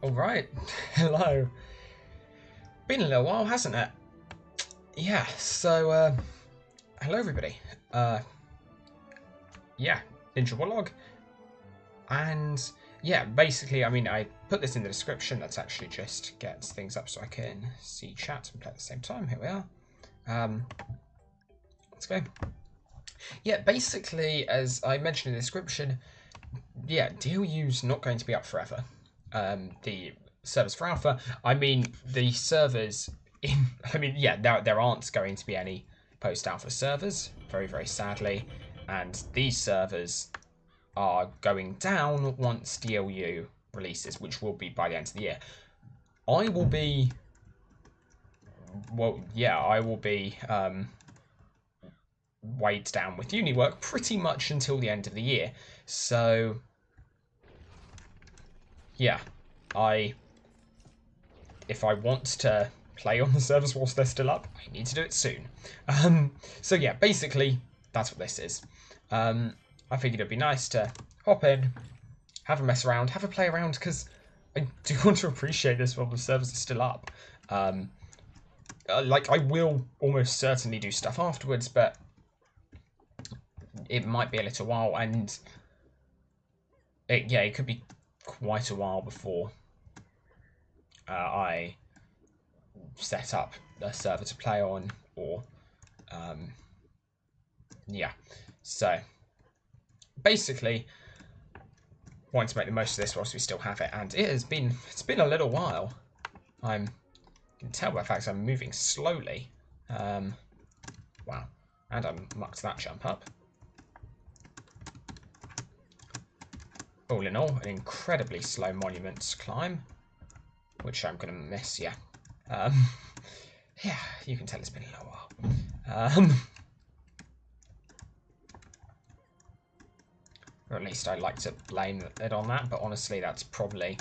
Alright, hello. Been a little while, hasn't it? Yeah, so, hello everybody. Yeah, Ninja Warlog. And, yeah, basically, I mean, I put this in the description. That's actually just gets things up so I can see chat and play at the same time. Here we are. Let's go. Yeah, basically, as I mentioned in the description, yeah, DLU's not going to be up forever. The servers for Alpha, I mean, the servers yeah, there aren't going to be any post-Alpha servers, very, very sadly, and these servers are going down once DLU releases, which will be by the end of the year. I will be weighed down with uni work pretty much until the end of the year. So, yeah, if I want to play on the servers whilst they're still up, I need to do it soon. So yeah, basically, that's what this is. I figured it'd be nice to hop in, have a mess around, have a play around, because I do want to appreciate this while the servers are still up. Like, I will almost certainly do stuff afterwards, but it might be a little while, and it could be quite a while before I set up a server to play on, or yeah. So basically, wanting to make the most of this whilst we still have it, and it's been a little while. You can tell by the fact I'm moving slowly. Wow, and I mucked that jump up. All in all, an incredibly slow monument climb, which I'm going to miss, yeah. Yeah, you can tell it's been a little while. Or at least I like to blame it on that, but honestly, that's probably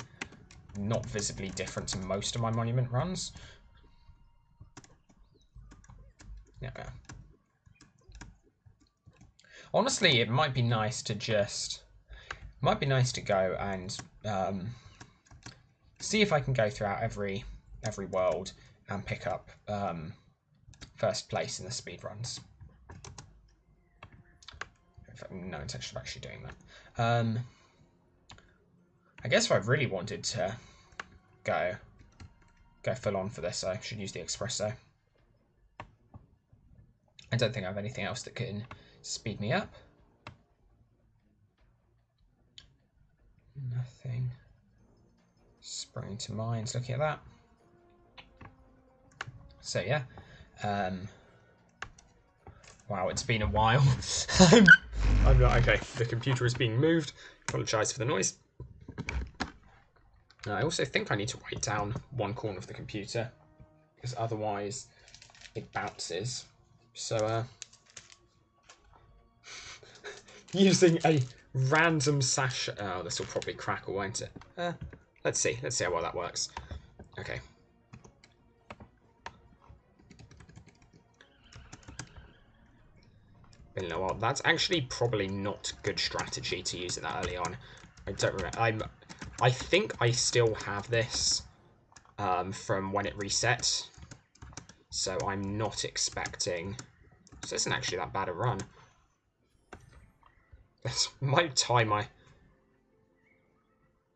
not visibly different to most of my monument runs. Yeah. Honestly, it might be nice to go and see if I can go throughout every world and pick up first place in the speedruns. No intention of actually doing that. I guess if I really wanted to go full on for this, I should use the espresso. I don't think I have anything else that can speed me up. Nothing springing to mind looking at that. So yeah, wow, it's been a while. I'm not okay. The computer is being moved. Apologise for the noise. I also think I need to weight down one corner of the computer, because otherwise it bounces. So using a random sash. Oh, this will probably crackle, won't it? Let's see how well that works. Okay. Been a little while. That's actually probably not good strategy to use it that early on. I don't remember. I think I still have this from when it resets, so I'm not expecting. So this isn't actually that bad a run. This might tie my.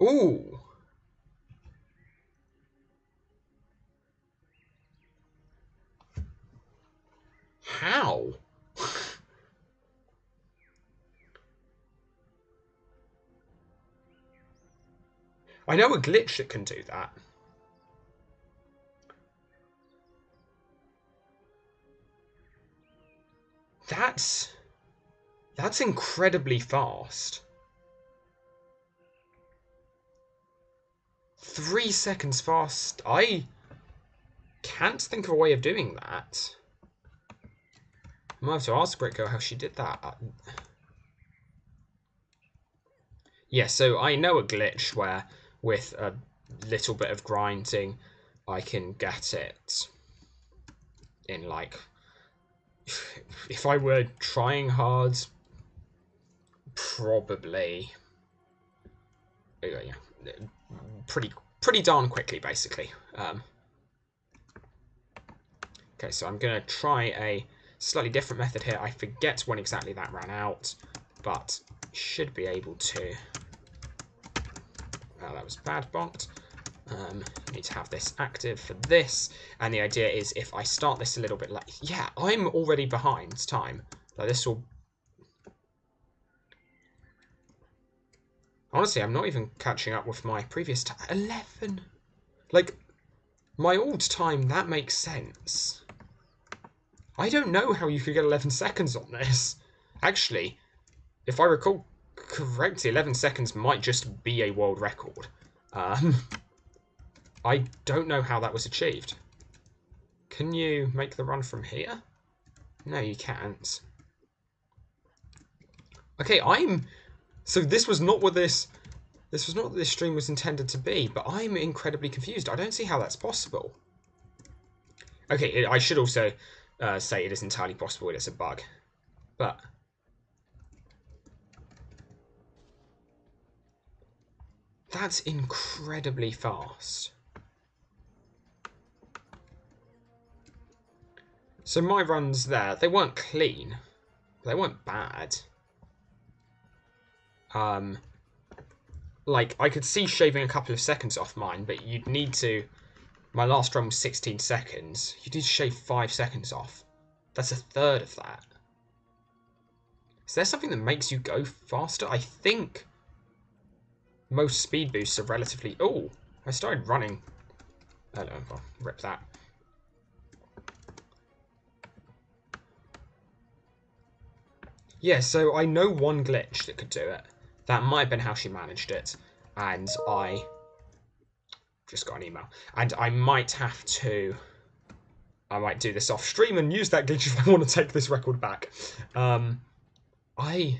Ooh. How? I know a glitch that can do that. That's incredibly fast. 3 seconds fast. I can't think of a way of doing that. I might have to ask Britco how she did that. Yeah, so I know a glitch where with a little bit of grinding I can get it in, like, if I were trying hard, probably, yeah, pretty pretty darn quickly, basically. Okay, so I'm going to try a slightly different method here. I forget when exactly that ran out, but should be able to. Oh, that was bad bot. Need to have this active for this, and the idea is if I start this a little bit late. Yeah, I'm already behind time. Like this will. Honestly, I'm not even catching up with my previous time. 11. Like my old time, that makes sense. I don't know how you could get 11 seconds on this. Actually, if I recall correctly, 11 seconds might just be a world record. I don't know how that was achieved. Can you make the run from here? No, you can't. Okay, so this was not what this was not what this stream was intended to be, but I'm incredibly confused. I don't see how that's possible. Okay, I should also say it is entirely possible it's a bug, but that's incredibly fast. So my runs there, they weren't clean, they weren't bad. Like I could see shaving a couple of seconds off mine, but you'd need to. My last run was 16 seconds. You need to shave 5 seconds off. That's a third of that. Is there something that makes you go faster? I think most speed boosts are relatively... Oh, I started running. I don't know, well, rip that. Yeah, so I know one glitch that could do it. That might have been how she managed it. And I just got an email. And I might have to... I might do this off stream and use that glitch if I want to take this record back. I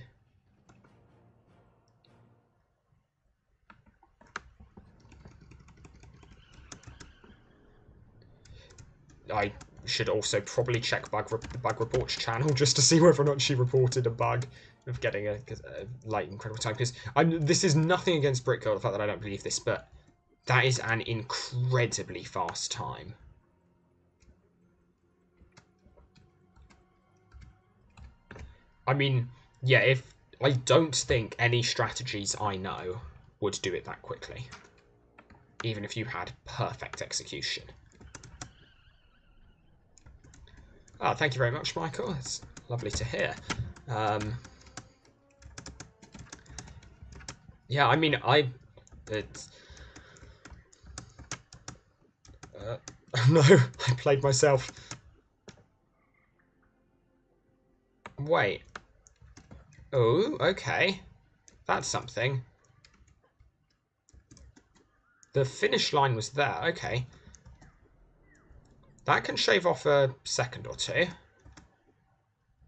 should also probably check the bug reports channel just to see whether or not she reported a bug of getting a like incredible time. Because this is nothing against Brickgirl, the fact that I don't believe this, but that is an incredibly fast time. I mean, yeah, I don't think any strategies I know would do it that quickly, even if you had perfect execution. Oh, thank you very much, Michael. It's lovely to hear. Yeah, I mean, no, I played myself. Wait. Oh, okay. That's something. The finish line was there, okay. That can shave off a second or two.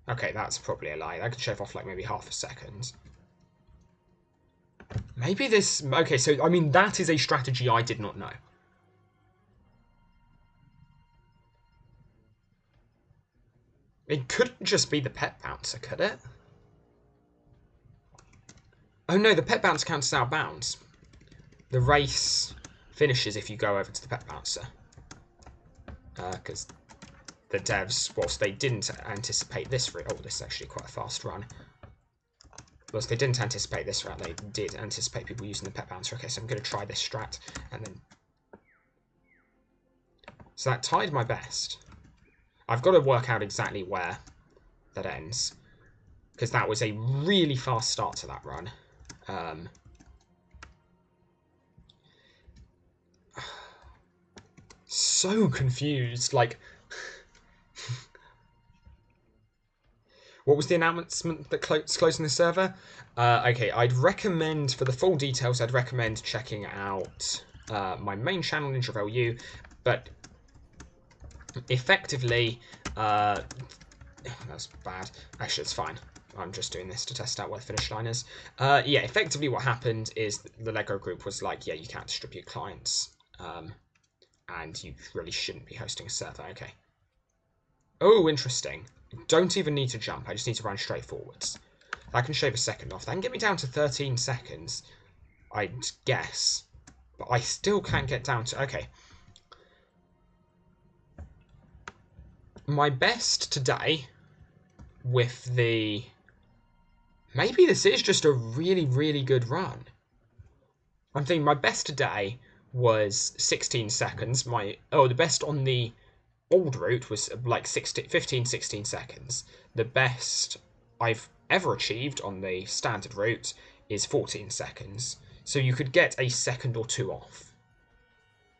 Okay, that's probably a lie. That can shave off like maybe half a second. Maybe this... Okay, so, I mean, that is a strategy I did not know. It couldn't just be the pet bouncer, could it? Oh no, the pet bouncer counts out of bounds. The race finishes if you go over to the pet bouncer. Because the devs, whilst they didn't anticipate this route... Oh, this is actually quite a fast run. Whilst they didn't anticipate this route, they did anticipate people using the pet bouncer. Okay, so I'm going to try this strat, and then... So that tied my best. I've got to work out exactly where that ends, because that was a really fast start to that run. So confused, like... What was the announcement that closing the server? Okay, I'd recommend, for the full details, I'd recommend checking out my main channel, DLU, but effectively, that's bad. Actually, it's fine. I'm just doing this to test out where the finish line is. Yeah, effectively what happened is the Lego group was like, yeah, you can't distribute clients, and you really shouldn't be hosting a server. Okay. Oh, interesting. Don't even need to jump. I just need to run straight forwards. That can shave a second off. That can get me down to 13 seconds, I'd guess. But I still can't get down to... Okay. My best today with the... Maybe this is just a really, really good run. I'm thinking my best today was 16 seconds. The best on the old route was like 15, 16 seconds. The best I've ever achieved on the standard route is 14 seconds. So you could get a second or two off.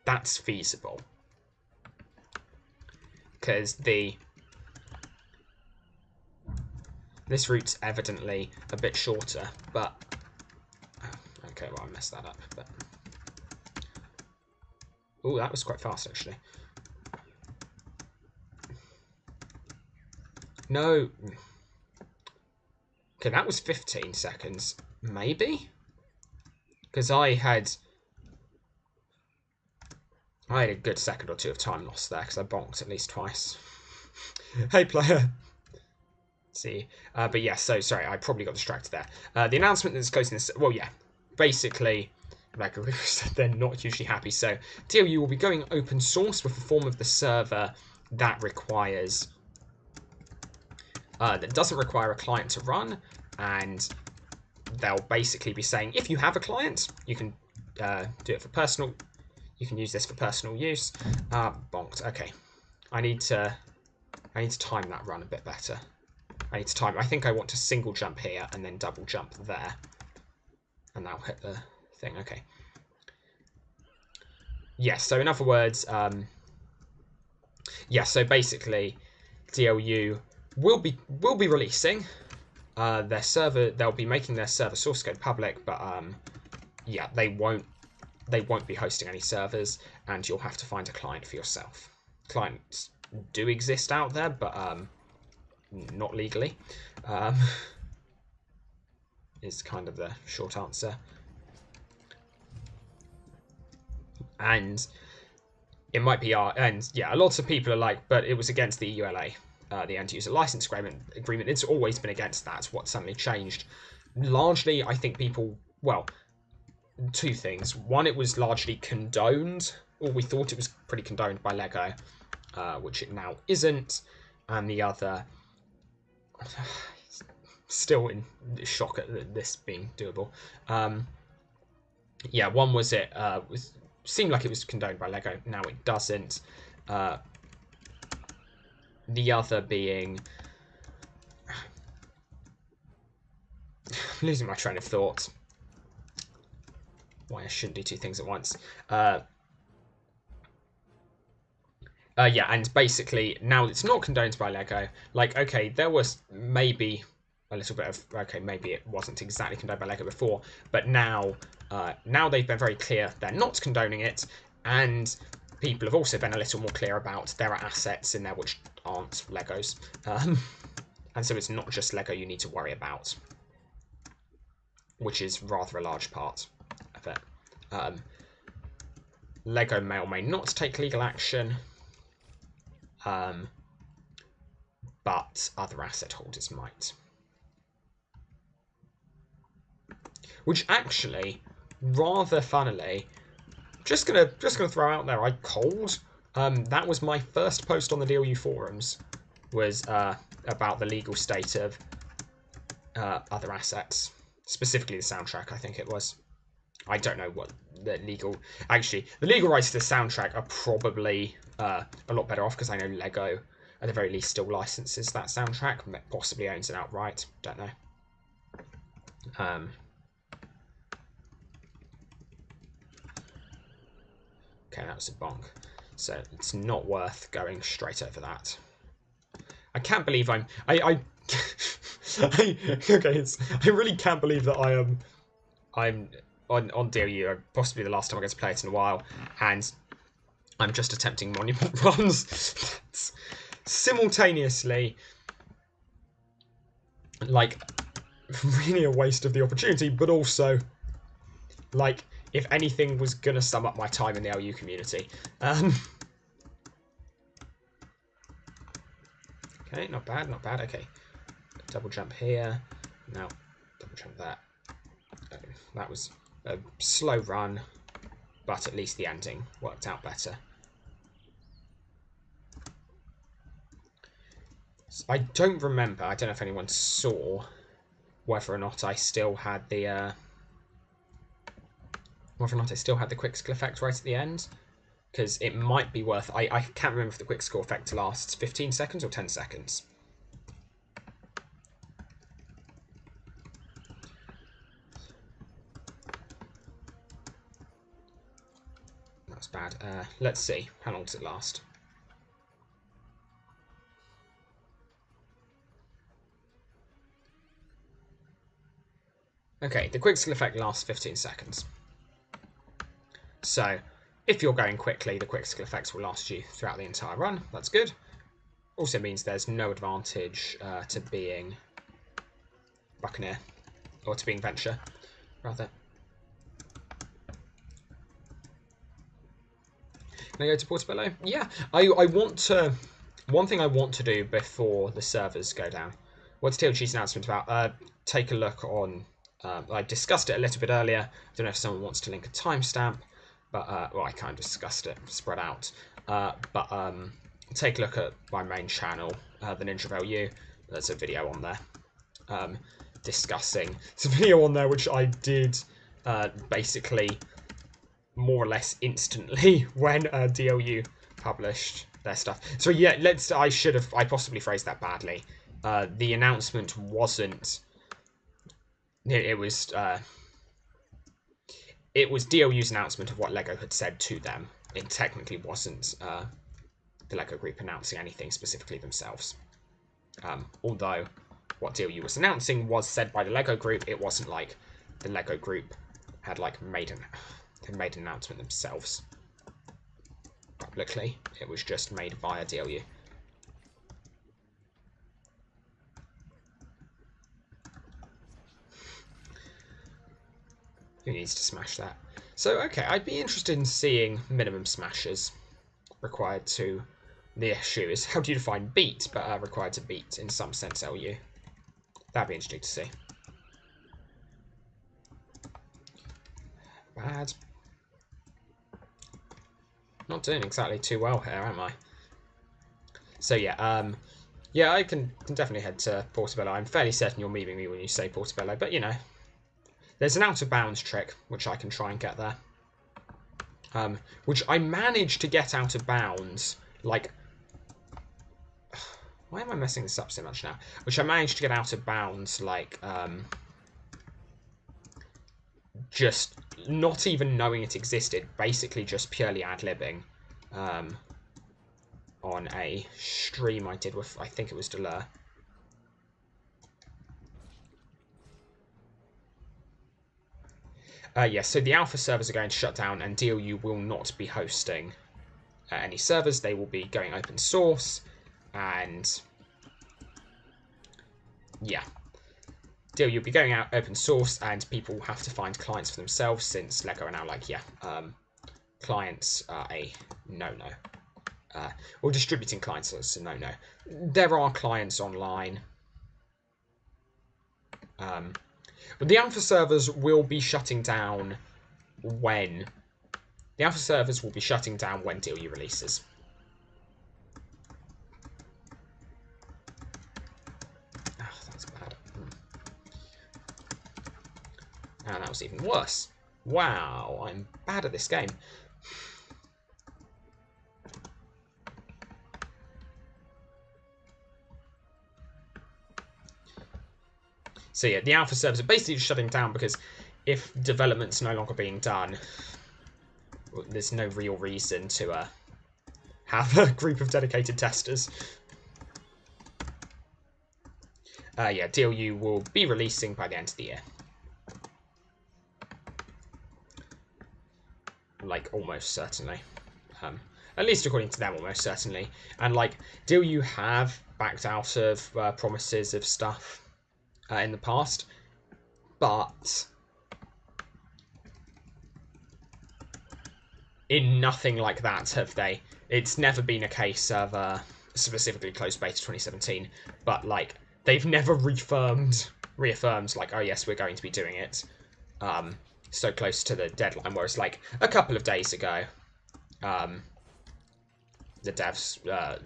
That's feasible. Because this route's evidently a bit shorter, but... Okay, well, I messed that up, but... Oh, that was quite fast, actually. No. Okay, that was 15 seconds. Maybe? Because I had a good second or two of time loss there, because I bonked at least twice. Hey, player! See. But yeah, so, sorry, I probably got distracted there. The announcement that's closing this... Well, yeah. Basically, like we said, they're not hugely happy. So, DLU will be going open source with a form of the server that requires... that doesn't require a client to run, and they'll basically be saying, if you have a client, you can do it for personal... You can use this for personal use. Bonked. Okay. I need to time that run a bit better. I think I want to single jump here and then double jump there. And that'll hit the thing. Okay. Yes, so in other words, yeah, so basically DLU will be releasing their server. They'll be making their server source code public, but yeah, they won't be hosting any servers, and you'll have to find a client for yourself. Clients do exist out there, but not legally. Is kind of the short answer. And it might be and yeah, lots of people are like, but it was against the EULA, the end user license agreement. It's always been against that. What suddenly changed? Largely, I think people, well, two things. One, it was largely condoned, or we thought it was pretty condoned by Lego, which it now isn't. And the other, still in shock at this being doable. Yeah, one was it seemed like it was condoned by Lego. Now it doesn't. The other being... I'm losing my train of thought. Why I shouldn't do two things at once. Yeah, and basically, now it's not condoned by Lego. Like, okay, there was maybe a little bit of... Okay, maybe it wasn't exactly condoned by Lego before, but now they've been very clear they're not condoning it, and people have also been a little more clear about there are assets in there which aren't Legos. And so it's not just Lego you need to worry about, which is rather a large part of it. Lego may or may not take legal action, but other asset holders might. Which actually, rather funnily, just gonna throw out there, I called. That was my first post on the DLU forums, was about the legal state of other assets, specifically the soundtrack. I think it was. I don't know what the legal... Actually, the legal rights to the soundtrack are probably a lot better off, because I know Lego, at the very least, still licenses that soundtrack, possibly owns it outright. Don't know. Okay, that was a bonk. So it's not worth going straight over that. I can't believe I really can't believe that I'm on DLU, possibly the last time I get to play it in a while, and I'm just attempting monument runs. That's simultaneously, like, really a waste of the opportunity, but also, like, if anything was going to sum up my time in the LU community. Okay, not bad, not bad. Okay, double jump here. Now, double jump there. That was a slow run, but at least the ending worked out better. I don't remember, I don't know if anyone saw whether or not I still had the quick skill effect right at the end, because it might be worth. I can't remember if the quick skill effect lasts 15 seconds or 10 seconds. That's bad. Let's see, how long does it last? Okay, the quick skill effect lasts 15 seconds. So, if you're going quickly, the quick skill effects will last you throughout the entire run. That's good. Also means there's no advantage to being Buccaneer, or to being Venture, rather. Can I go to Portobello? Yeah, I want to... One thing I want to do before the servers go down, what's TLG's announcement about? Take a look on... I discussed it a little bit earlier. I don't know if someone wants to link a timestamp, but well, I kind of discussed it, spread out. But take a look at my main channel, the Ninja DLU. There's a video on there discussing. It's a video on there which I did basically more or less instantly when DLU published their stuff. So yeah, I possibly phrased that badly. The announcement wasn't. It was DLU's announcement of what LEGO had said to them. It technically wasn't the LEGO Group announcing anything specifically themselves. Although what DLU was announcing was said by the LEGO Group, it wasn't like the LEGO Group had like made an announcement themselves publicly. It was just made via DLU. Who needs to smash that? So, okay, I'd be interested in seeing minimum smashes required to... The issue is, how do you define beat, but required to beat, in some sense, LU? That'd be interesting to see. Bad. Not doing exactly too well here, am I? So, yeah, yeah, I can definitely head to Portobello. I'm fairly certain you're memeing me when you say Portobello, but, you know... There's an out-of-bounds trick, which I can try and get there. Which I managed to get out of bounds, like... Why am I messing this up so much now? Which I managed to get out of bounds, like, just not even knowing it existed, basically just purely ad-libbing, on a stream I did with, I think it was DLU. Yes, so the alpha servers are going to shut down, and DLU will not be hosting any servers. They will be going open source, and yeah, DLU will be going out open source, and people will have to find clients for themselves, since LEGO are now like, yeah, clients are a no-no. Or distributing clients is a no-no. There are clients online. But the alpha servers will be shutting down when... The alpha servers will be shutting down when DLU releases. Oh, that's bad. And that was even worse. Wow, I'm bad at this game. So yeah, the alpha servers are basically just shutting down because if development's no longer being done, there's no real reason to have a group of dedicated testers. Yeah, DLU will be releasing by the end of the year. Like, almost certainly. At least according to them, almost certainly. And, like, DLU have backed out of promises of stuff in the past, but in nothing like that have they. It's never been a case of specifically closed beta 2017, but like they've never reaffirmed like, oh yes, we're going to be doing it. so close to the deadline, whereas like a couple of days ago, the devs,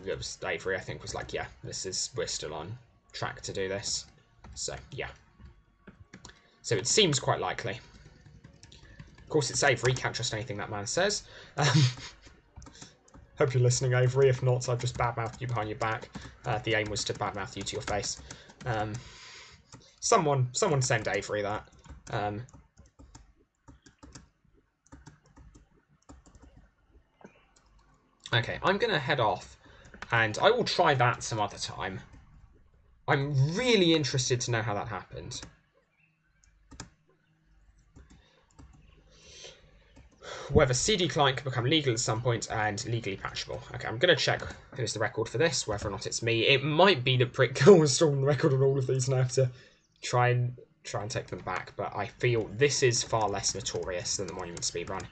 it was Avery, I think, was like, yeah, we're still on track to do this. So, yeah. So it seems quite likely. Of course, it's Avery, can't trust anything that man says. Hope you're listening, Avery. If not, I've just badmouthed you behind your back. The aim was to badmouth you to your face. Someone send Avery that. Okay, I'm going to head off, and I will try that some other time. I'm really interested to know how that happened. Whether CD client can become legal at some point and legally patchable. Okay, I'm going to check who's the record for this, whether or not it's me. It might be the prick who installed the record on all of these, and I have to try and take them back, but I feel this is far less notorious than the Monument Speedrun.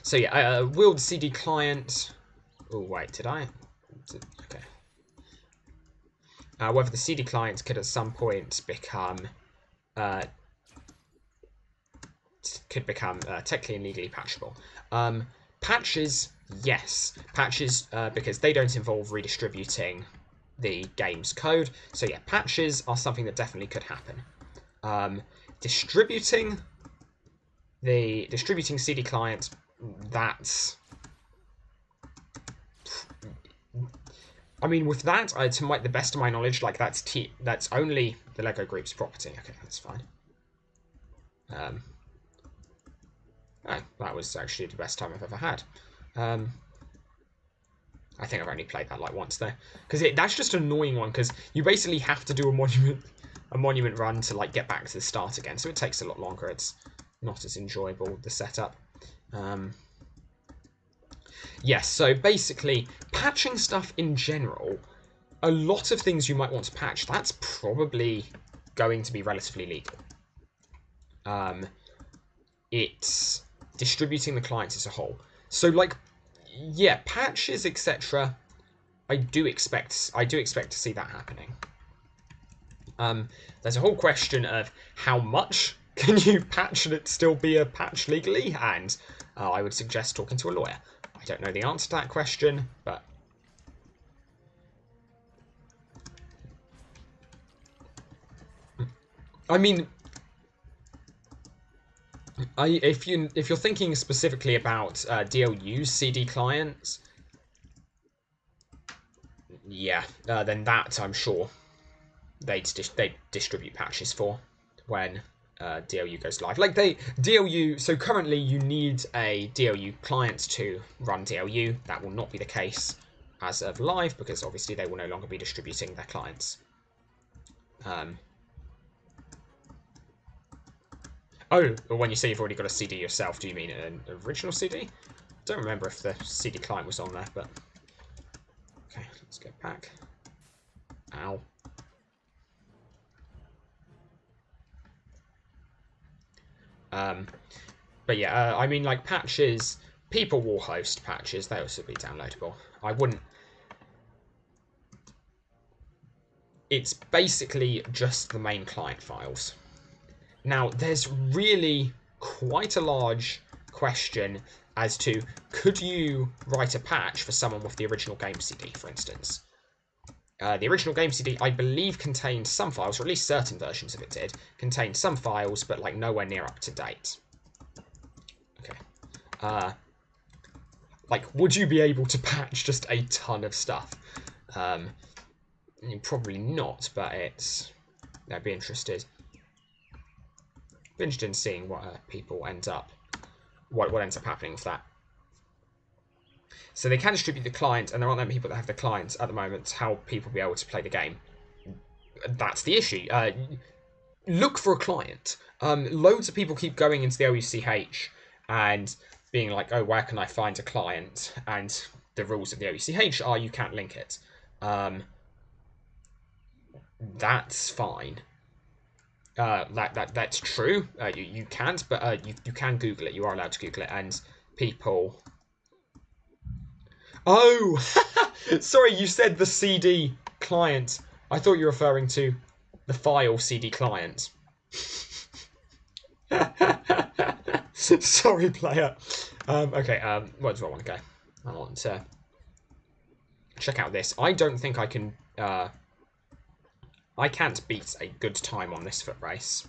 So yeah, will the CD client... Oh, wait, did I? Okay. Whether the CD client could at some point become... technically and legally patchable. Patches, yes. Patches, because they don't involve redistributing the game's code. So yeah, patches are something that definitely could happen. Distributing CD client, that's... I mean, with that, to the best of my knowledge, like that's only the Lego Group's property. Okay, that's fine. Oh, that was actually the best time I've ever had. I think I've only played that like once though, because that's just an annoying one. Because you basically have to do a monument run to like get back to the start again, so it takes a lot longer. It's not as enjoyable, the setup. Yes, so basically patching stuff in general, a lot of things you might want to patch, that's probably going to be relatively legal. It's distributing the clients as a whole. So like, yeah, patches, etc. I do expect to see that happening. There's a whole question of how much can you patch and it still be a patch legally, and I would suggest talking to a lawyer. I don't know the answer to that question, but I mean, if you're thinking specifically about DLU CD clients, yeah, then that I'm sure they distribute patches for when DLU goes live. Like DLU. So currently you need a DLU client to run DLU. That will not be the case as of live because obviously they will no longer be distributing their clients. Oh, when you say you've already got a CD yourself, do you mean an original CD? Don't remember if the CD client was on there, but... Okay, let's get back. Ow. But yeah, I mean, like, patches... People will host patches. They also be downloadable. I wouldn't... It's basically just the main client files. Now, there's really quite a large question as to, could you write a patch for someone with the original game CD, for instance? The original game CD, I believe, contained some files, or at least certain versions of it did, contained some files, but like nowhere near up to date. Okay. Like, would you be able to patch just a ton of stuff? Probably not, but I'd be interested. Interested in seeing what people end up, what ends up happening with that. So they can distribute the client, and there aren't that many people that have the client at the moment. How people be able to play the game? That's the issue. Look for a client. Loads of people keep going into the OUCH and being like, "Oh, where can I find a client?" And the rules of the OUCH are you can't link it. That's fine. That's true. You can't, but you can Google it. You are allowed to Google it, and people. Oh, sorry. You said the CD client. I thought you were referring to the file CD client. Sorry, player. Okay, where do I want to go? I want to check out this. I don't think I can... I can't beat a good time on this foot race.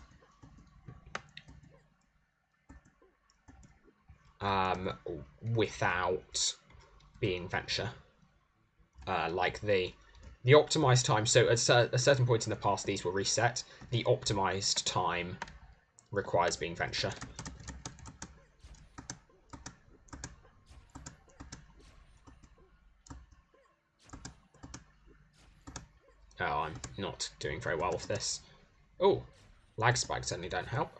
Without being venture. Like the optimized time, so at a certain point in the past these will reset. The optimized time requires being venture. Oh, I'm not doing very well with this. Oh, lag spikes certainly don't help.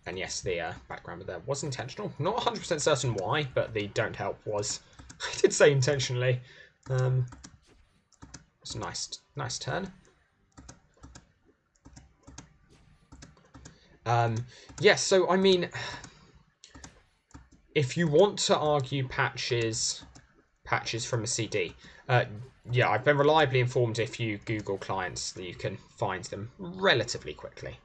And yes, the background there was intentional. Not 100% certain why, but the don't help was. I did say intentionally. It's a nice turn. Yes, so I mean, if you want to argue patches from a CD, yeah, I've been reliably informed if you Google clients that you can find them relatively quickly.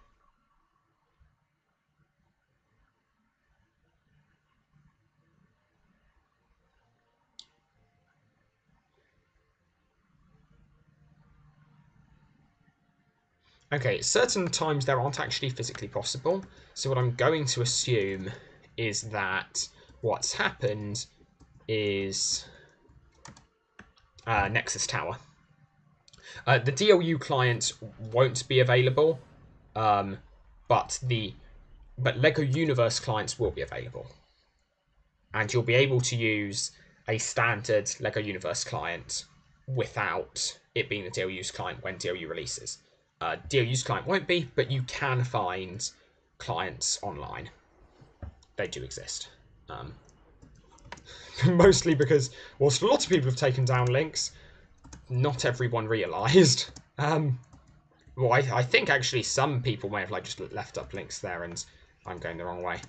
Okay, certain times there aren't actually physically possible, so what I'm going to assume is that what's happened is Nexus Tower. The DLU client won't be available, but Lego Universe clients will be available. And you'll be able to use a standard Lego Universe client without it being the DLU's client when DLU releases. DLU's client won't be, but you can find clients online. They do exist. Mostly because, whilst a lot of people have taken down links, not everyone realised. Well, I think actually some people may have like just left up links there, and I'm going the wrong way.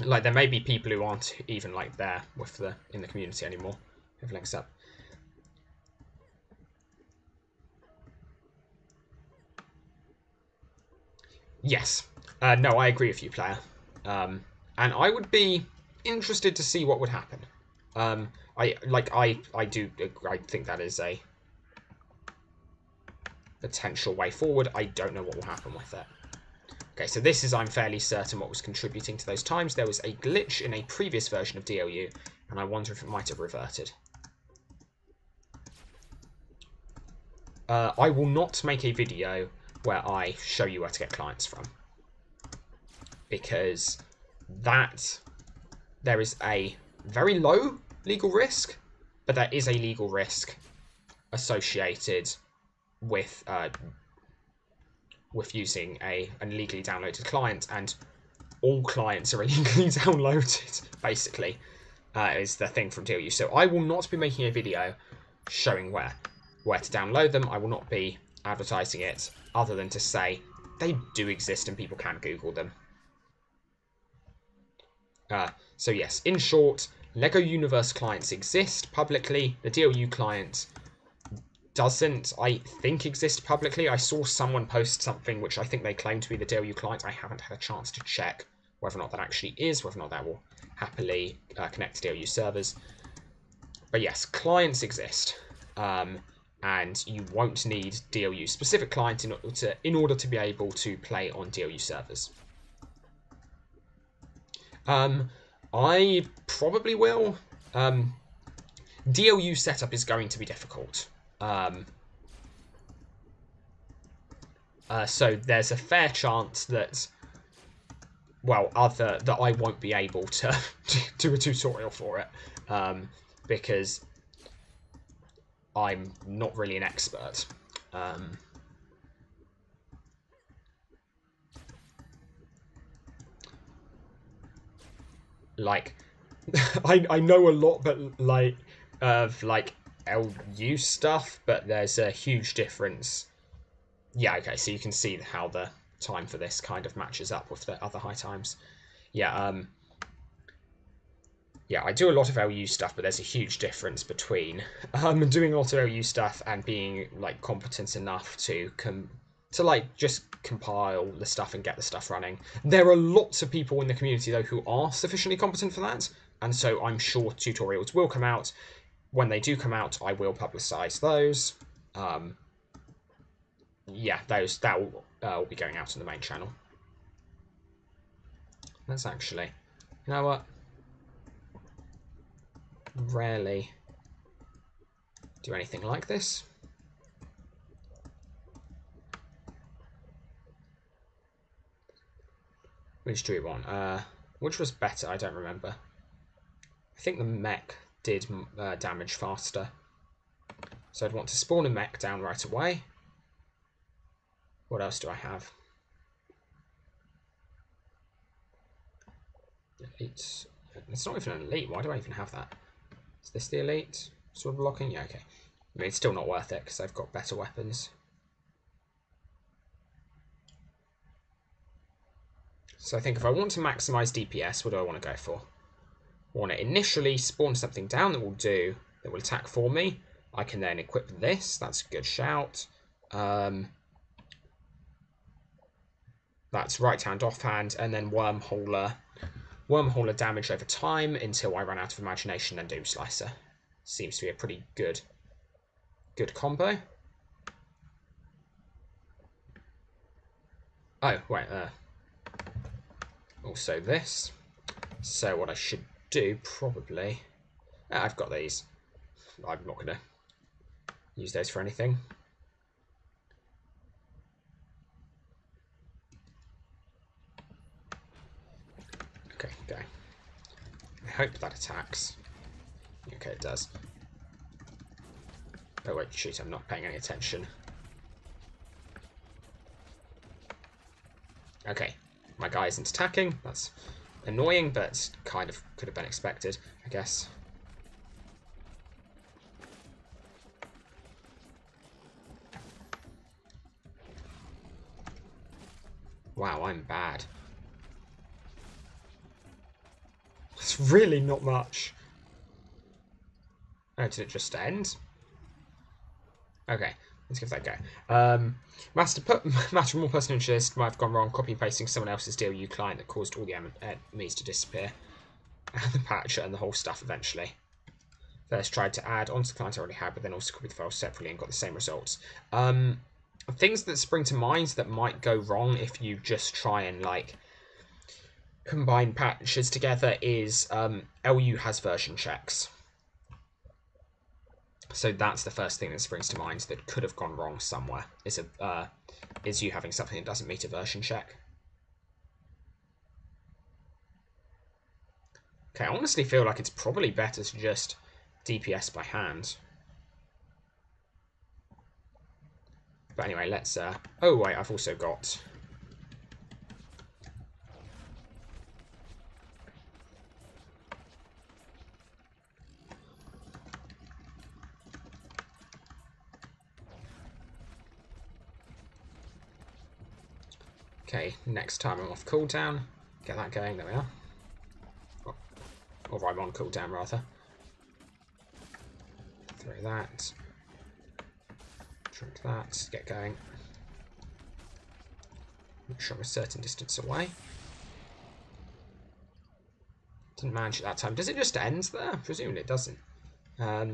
Like there may be people who aren't even like there with in the community anymore who have links up. Yes. No, I agree with you, player. And I would be interested to see what would happen. I think that is a potential way forward. I don't know what will happen with it. Okay, so this is, I'm fairly certain, what was contributing to those times. There was a glitch in a previous version of DLU, and I wonder if it might have reverted. I will not make a video where I show you where to get clients from, because there is a very low legal risk, but there is a legal risk associated with using an illegally downloaded client, and all clients are illegally downloaded, basically, is the thing from DLU. So I will not be making a video showing where to download them. I will not be advertising it, other than to say they do exist and people can Google them. So yes, in short, Lego Universe clients exist publicly. The DLU client doesn't, I think, exist publicly. I saw someone post something which I think they claim to be the DLU client. I haven't had a chance to check whether or not that actually is, whether or not that will happily connect to DLU servers. But yes, clients exist, and you won't need DLU specific clients in order to be able to play on DLU servers. I probably will. DLU setup is going to be difficult. So there's a fair chance that, well, that I won't be able to do a tutorial for it, because I'm not really an expert. Like, I know a lot, but of LU stuff, but there's a huge difference. Yeah, okay, so you can see how the time for this kind of matches up with the other high times. Yeah, yeah, I do a lot of LU stuff, but there's a huge difference between doing a lot of LU stuff and being like competent enough to like just compile the stuff and get the stuff running. There are lots of people in the community though who are sufficiently competent for that, and so I'm sure tutorials will come out. When they do come out, I will publicize those. Yeah, that will be going out on the main channel. Let's actually, you know what? Rarely do anything like this. Which do we want? Which was better? I don't remember. I think the mech did damage faster. So I'd want to spawn a mech down right away. What else do I have? Elite. It's not even an elite. Why do I even have that? Is this the elite? Sword blocking? Yeah, okay. I mean, it's still not worth it because I've got better weapons. So I think if I want to maximize DPS, what do I want to go for? I want to initially spawn something down that will attack for me. I can then equip this. That's a good shout. That's right hand, offhand, and then wormholer damage over time until I run out of imagination and doom slicer. Seems to be a pretty good combo. Oh, wait, also this. So what I should do, probably... I've got these. I'm not going to use those for anything. Okay, go. I hope that attacks. Okay, it does. Oh wait, shoot, I'm not paying any attention. Okay, my guy isn't attacking. That's annoying, but kind of could have been expected, I guess. Wow, I'm bad. It's really not much. Oh, did it just end? Okay, let's give that a go. Matter more personal interest might have gone wrong copy and pasting someone else's DLU client that caused all the enemies to disappear. And the patcher and the whole stuff eventually. First tried to add onto the client I already had, but then also copied the file separately and got the same results. Things that spring to mind that might go wrong if you just try and like combine patches together is LU has version checks. So that's the first thing that springs to mind that could have gone wrong somewhere, is you having something that doesn't meet a version check. Okay, I honestly feel like it's probably better to just DPS by hand. But anyway, let's... oh, wait, I've also got... Okay, next time I'm off cooldown. Get that going, there we are. Or I'm on cooldown, rather. Throw that. Drink that, get going. Make sure I'm a certain distance away. Didn't manage it that time. Does it just end there? Presumably it doesn't. But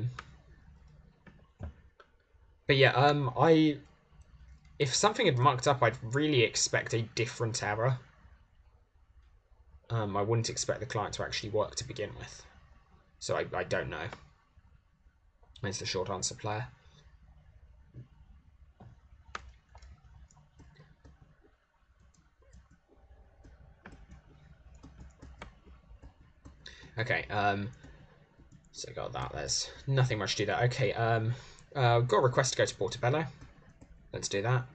yeah, if something had mucked up, I'd really expect a different error. I wouldn't expect the client to actually work to begin with. So I don't know. That's the short answer, player. Okay, so got that. There's nothing much to do there. Okay, got a request to go to Portobello. Let's do that.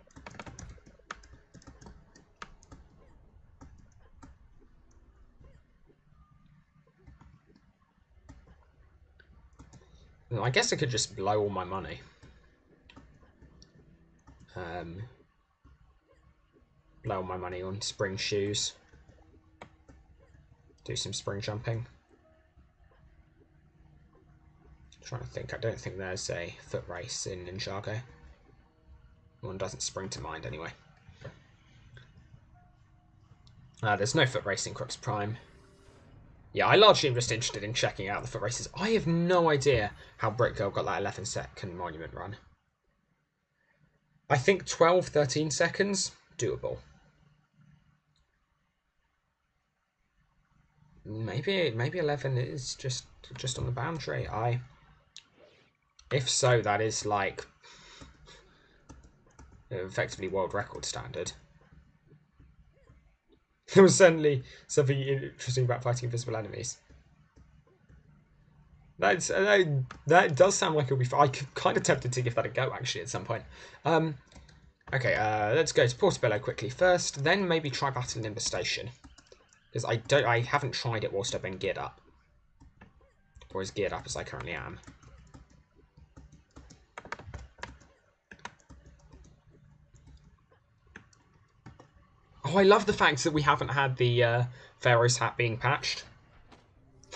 I guess I could just blow all my money. Blow all my money on spring shoes. Do some spring jumping. trying to think. I don't think there's a foot race in Ninjago. One doesn't spring to mind anyway. There's no foot race in Crux Prime. Yeah, I largely am just interested in checking out the foot races. I have no idea how Brick Girl got that 11-second monument run. I think 12, 13 seconds, doable. Maybe 11 is just on the boundary. If so, that is like effectively world record standard. There was certainly something interesting about fighting invisible enemies. That does sound like it'll be fun. I'm kind of tempted to give that a go actually at some point. Okay, let's go to Portobello quickly first, then maybe try Battle Nimbus Station. Because I haven't tried it whilst I've been geared up. Or as geared up as I currently am. Oh, I love the fact that we haven't had the Pharaoh's hat being patched.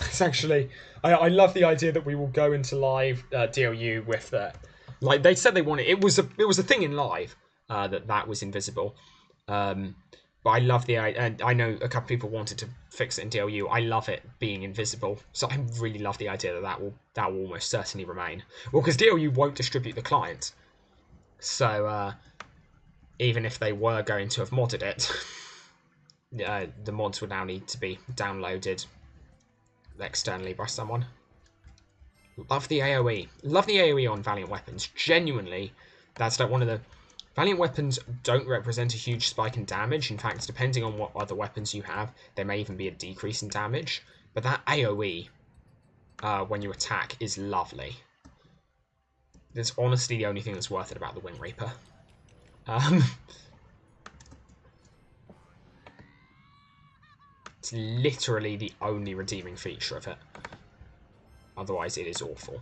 It's actually... I love the idea that we will go into live DLU with the... Like, they said they wanted... It was a thing in live that was invisible. But I love the... And I know a couple of people wanted to fix it in DLU. I love it being invisible. So I really love the idea that that will almost certainly remain. Well, because DLU won't distribute the client. So... even if they were going to have modded it, the mods would now need to be downloaded externally by someone. Love the AoE. Love the AoE on Valiant Weapons. Genuinely, that's like one of the... Valiant Weapons don't represent a huge spike in damage. In fact, depending on what other weapons you have, there may even be a decrease in damage. But that AoE, when you attack, is lovely. That's honestly the only thing that's worth it about the Wing Reaper. It's literally the only redeeming feature of it. Otherwise, it is awful.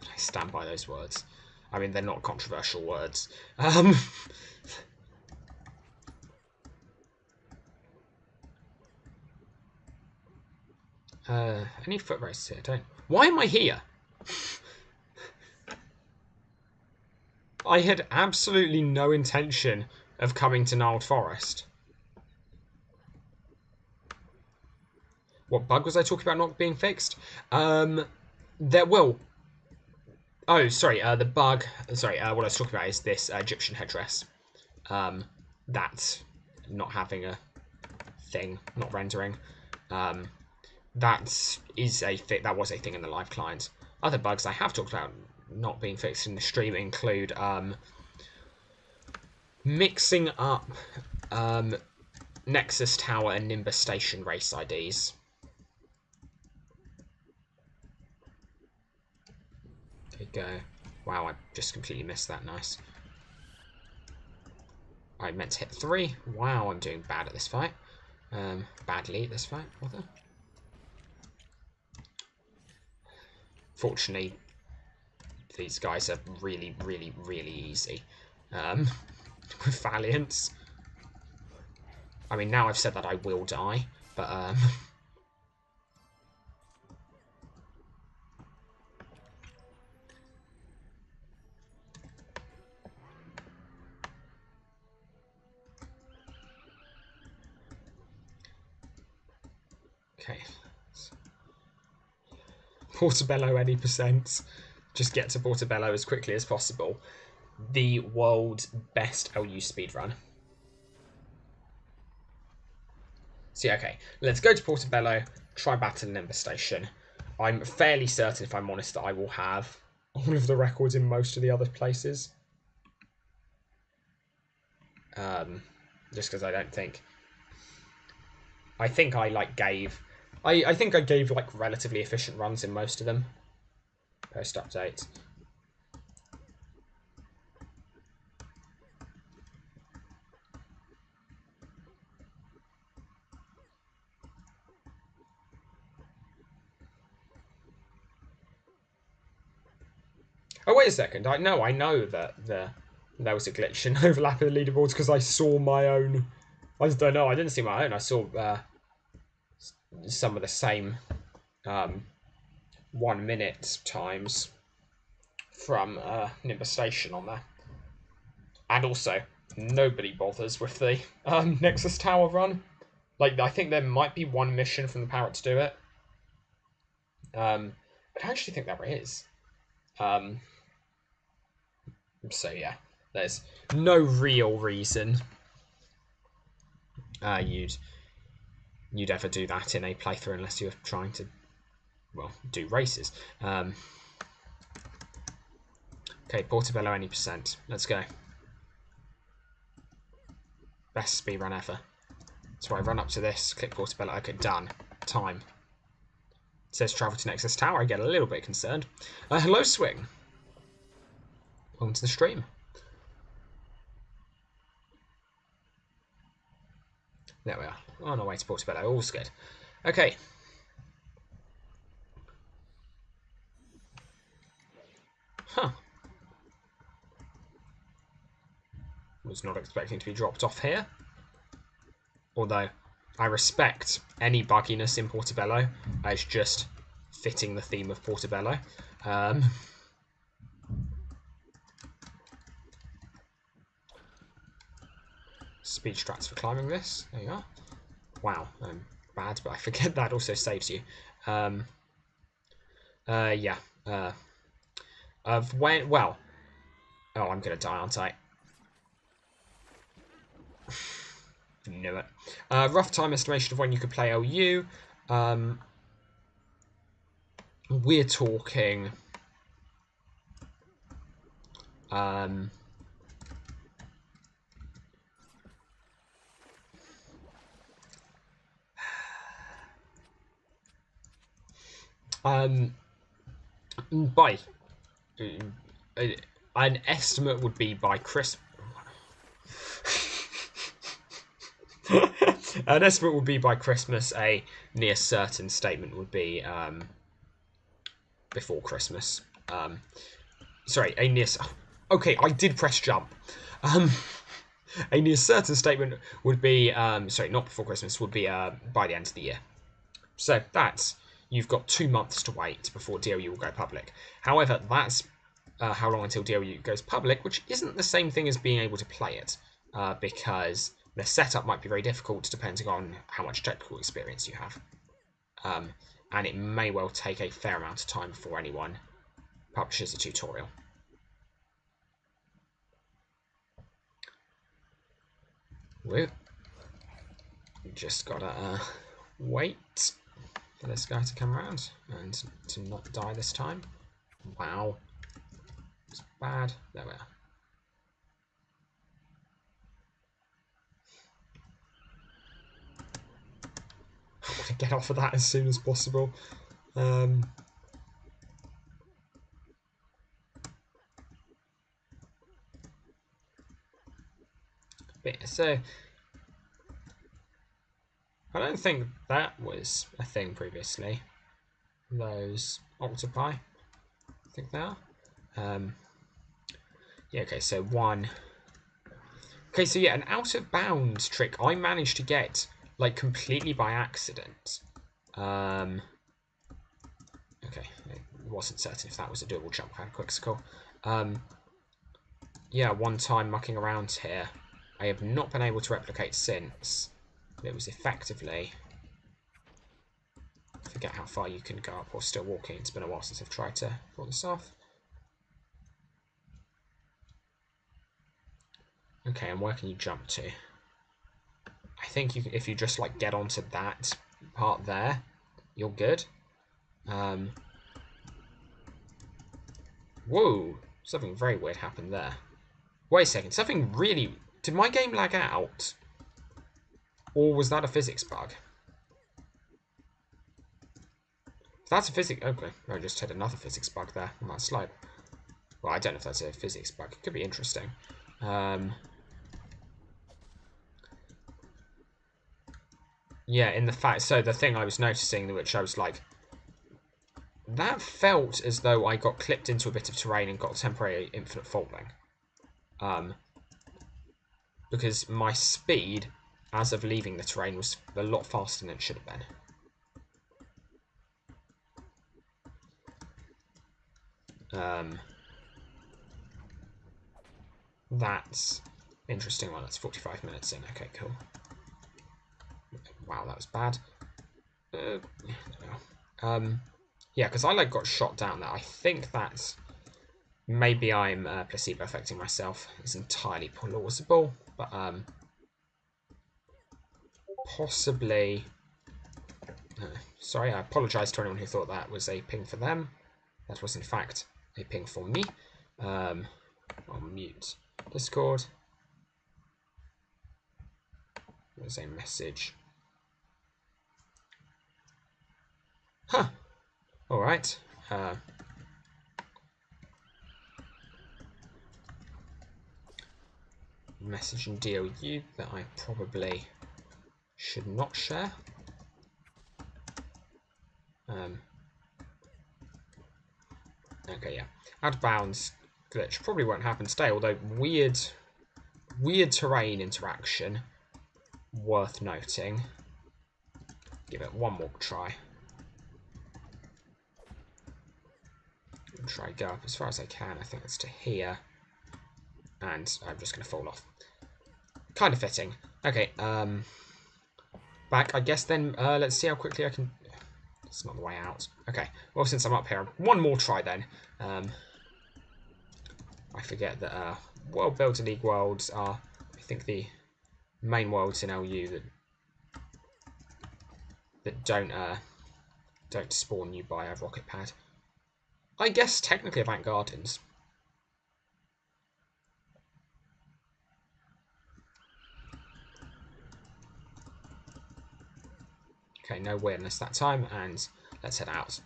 I stand by those words. I mean, they're not controversial words. Any foot races here? Don't. Why am I here? I had absolutely no intention of coming to Gnarled Forest. What bug was I talking about not being fixed? There will... Oh, sorry, the bug... Sorry, what I was talking about is this Egyptian headdress. That's not having a thing, not rendering. That is a thing. That was a thing in the live client. Other bugs I have talked about not being fixed in the stream include mixing up Nexus Tower and Nimbus Station race IDs. There you go. Wow, I just completely missed that. Nice. I meant to hit 3. Wow, I'm doing bad at this fight. Badly at this fight, rather. Fortunately, these guys are really, really, really easy. With Valiants. I mean, now I've said that I will die, but okay. Portobello any percent. Just get to Portobello as quickly as possible. The world's best LU speedrun. So yeah, okay. Let's go to Portobello, try Battle Nimbus Station. I'm fairly certain, if I'm honest, that I will have all of the records in most of the other places. Just because I don't think... I think I, like, gave... I think I gave, like, relatively efficient runs in most of them. Post-update. Oh, wait a second. I know that there was a glitch in overlapping the leaderboards because I saw my own... I just don't know. I didn't see my own. I saw some of the same 1 minute times from Nimbus Station on there. And also, nobody bothers with the Nexus Tower run. Like, I think there might be one mission from the Parrot to do it. But I actually think there is. So yeah, there's no real reason you'd ever do that in a playthrough unless you're trying to, well, do races. Okay, Portobello any percent. Let's go. Best speedrun ever. So I run up to this, click Portobello, okay, done. Time. It says travel to Nexus Tower, I get a little bit concerned. Hello, Swing. Welcome to the stream. There we are. On our way to Portobello, all's good. Okay. Huh. Was not expecting to be dropped off here. Although, I respect any bugginess in Portobello as just fitting the theme of Portobello. Speed strats for climbing this. There you are. Wow, I'm bad, but I forget that also saves you. Yeah. Of when, well, oh, I'm gonna die, aren't I? Knew it. Rough time estimation of when you could play LU. We're talking. By an estimate would be by Christmas. An estimate would be by Christmas. A near certain statement would be before Christmas. Sorry, a near. Okay, I did press jump. A near certain statement would be sorry, not before Christmas. Would be by the end of the year. So that's. You've got 2 months to wait before DLU will go public. However, that's how long until DLU goes public, which isn't the same thing as being able to play it, because the setup might be very difficult depending on how much technical experience you have. And it may well take a fair amount of time before anyone publishes a tutorial. We just gotta wait for this guy to come around and to not die this time. Wow. It's bad. There we are. I want to get off of that as soon as possible. But yeah, so I don't think that was a thing previously. Those octopi, I think they are. Yeah, okay, so one. Okay, so yeah, an out of bounds trick I managed to get like completely by accident. Okay, I wasn't certain if that was a doable jump. I had a quick scroll. Yeah, one time mucking around here, I have not been able to replicate since. It was effectively, I forget how far you can go up or still walking. It's been a while since I've tried to pull this off. Okay, and where can you jump to? I think you can, if you just like get onto that part there, you're good. Whoa, something very weird happened there. Wait a second, something really, did my game lag out? Or was that a physics bug? If that's a physics... Okay, I just had another physics bug there on that slide. Well, I don't know if that's a physics bug. It could be interesting. Yeah, in the fact... So the thing I was noticing, which I was like... That felt as though I got clipped into a bit of terrain and got temporary infinite falling. Because my speed... as of leaving the terrain was a lot faster than it should have been. That's interesting. Well, that's 45 minutes in. Okay, cool. Wow, that was bad. Yeah, because I got shot down there. I think that's maybe I'm placebo affecting myself. It's entirely plausible, but possibly. Sorry, I apologise to anyone who thought that was a ping for them. That was in fact a ping for me. I'll mute Discord. There's a message. Huh. Alright. Message in DLU that I probably should not share. Okay, yeah. Out of bounds glitch probably won't happen today, although weird terrain interaction worth noting. Give it one more try. I'll try go up as far as I can. I think it's to here. And I'm just going to fall off. Kind of fitting. Okay, back, I guess then. Let's see how quickly I can... It's not the way out. Okay, well, since I'm up here, one more try then. I forget that world builds and league worlds are, I think, the main worlds in LU that don't spawn you by a rocket pad. I guess technically Avant Gardens. Okay, no weirdness that time, and let's head out.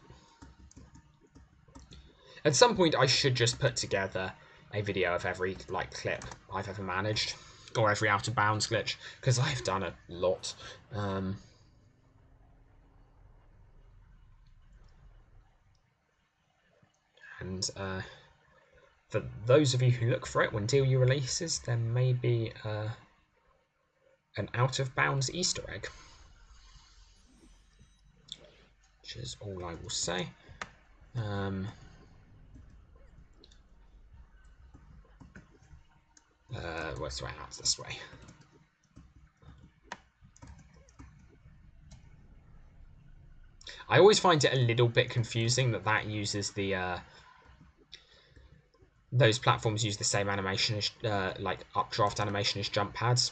At some point, I should just put together a video of every clip I've ever managed, or every out of bounds glitch, because I've done a lot. And for those of you who look for it when DLU releases, there may be an out of bounds Easter egg. Which is all I will say. Where's the way out? This way. I always find it a little bit confusing that uses the those platforms use the same animation as updraft animation as jump pads.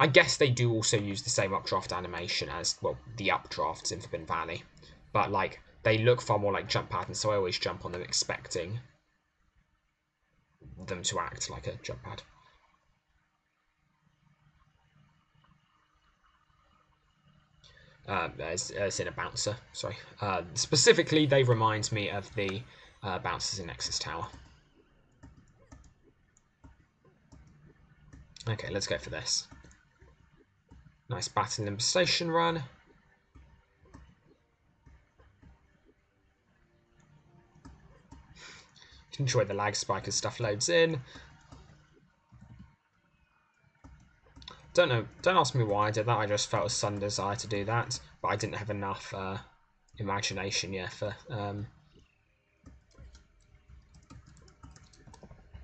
I guess they do also use the same updraft animation as, well, the updrafts in Forbidden Valley. But, they look far more like jump pads, and so I always jump on them expecting them to act like a jump pad. As in a bouncer, sorry. Specifically, they remind me of the bouncers in Nexus Tower. Okay, let's go for this. Nice battle infestation run. Enjoy the lag spike as stuff loads in. Don't know. Don't ask me why I did that. I just felt a sudden desire to do that, but I didn't have enough imagination yet for.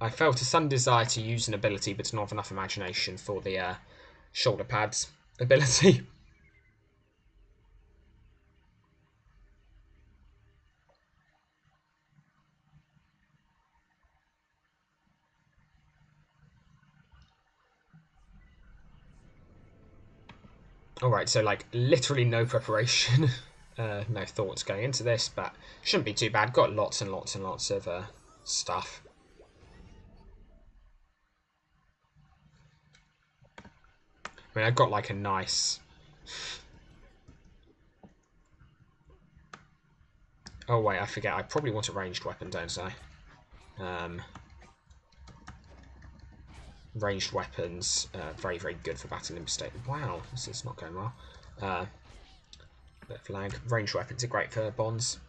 I felt a sudden desire to use an ability, but not have enough imagination for the shoulder pads ability. Alright, so literally no preparation, no thoughts going into this, but shouldn't be too bad. Got lots and lots and lots of stuff. I mean, I've got a nice... Oh wait, I forget, I probably want a ranged weapon, don't I? Ranged weapons, very, very good for battle infestation. Wow, this is not going well. Bit of lag. Ranged weapons are great for bonds.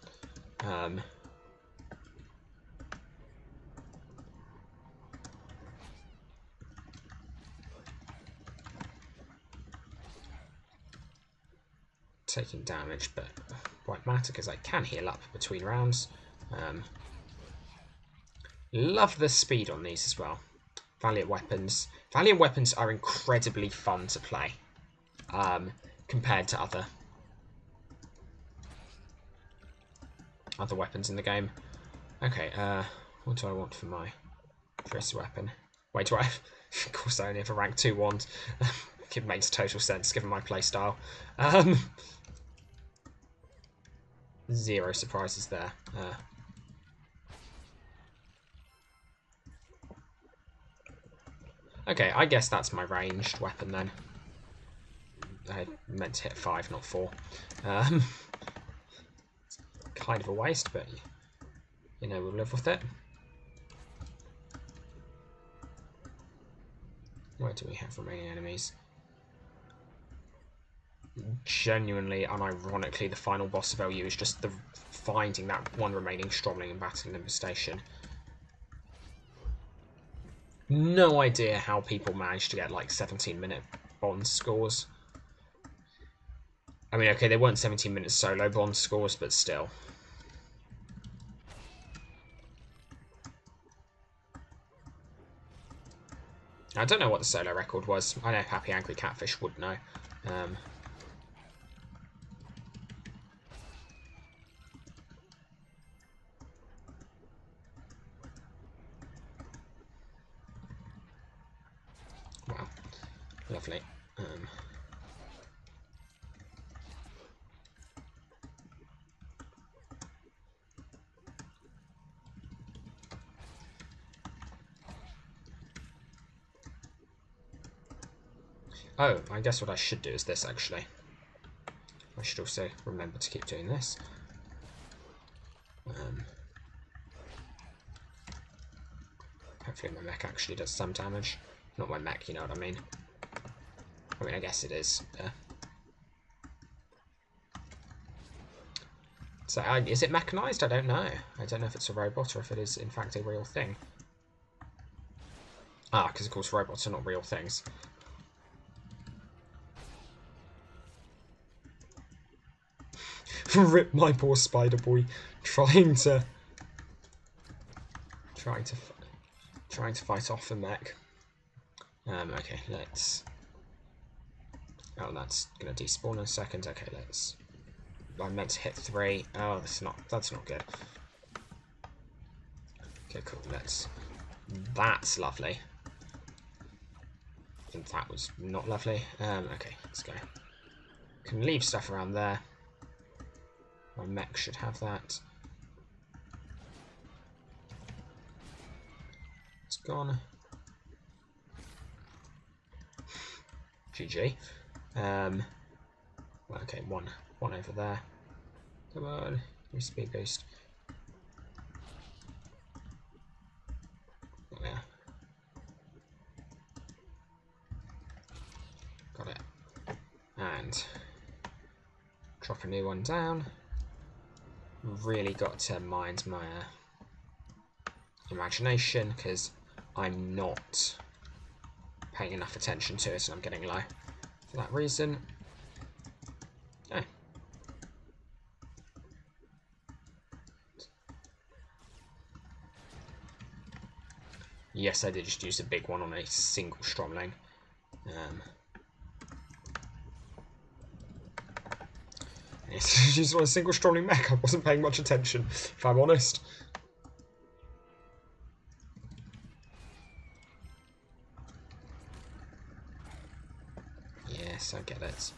Taking damage, but won't matter because I can heal up between rounds. Love the speed on these as well. Valiant weapons. Valiant weapons are incredibly fun to play compared to other weapons in the game. Okay, what do I want for my first weapon? Wait, do I have... Of course I only have a rank 2 wand. It makes total sense given my playstyle. Zero surprises there. Okay, I guess that's my ranged weapon then. I meant to hit 5, not 4. Kind of a waste, but you know, we'll live with it. Where do we have remaining enemies? Genuinely, unironically, the final boss of LU is just finding that one remaining Stromling and battling them station. No idea how people manage to get like 17-minute bond scores. I mean, okay, they weren't 17-minute solo bond scores, but still. I don't know what the solo record was. I know Happy Angry Catfish would know. Wow, lovely. Oh, I guess what I should do is this, actually. I should also remember to keep doing this. Hopefully my mech actually does some damage. Not my mech, you know what I mean. I mean, I guess it is. So, is it mechanized? I don't know. I don't know if it's a robot or if it is, in fact, a real thing. Ah, because, of course, robots are not real things. Rip my poor spider boy, trying to fight off the mech. Okay, let's. Oh, that's gonna despawn in a second. Okay, let's. I meant to hit 3. Oh, that's not good. Okay, cool. That's lovely. I think that was not lovely. Okay, let's go. Can leave stuff around there. My mech should have that. It's gone. GG. Well, okay, one over there. Come on, give me speed boost. Oh, yeah. Got it. And drop a new one down. Really got to mind my imagination, because I'm not paying enough attention to it and I'm getting low for that reason. Okay. Yes, I did just use a big one on a single Stromling. It's just on a single Stromling mech. I wasn't paying much attention, if I'm honest. Yes, I get it.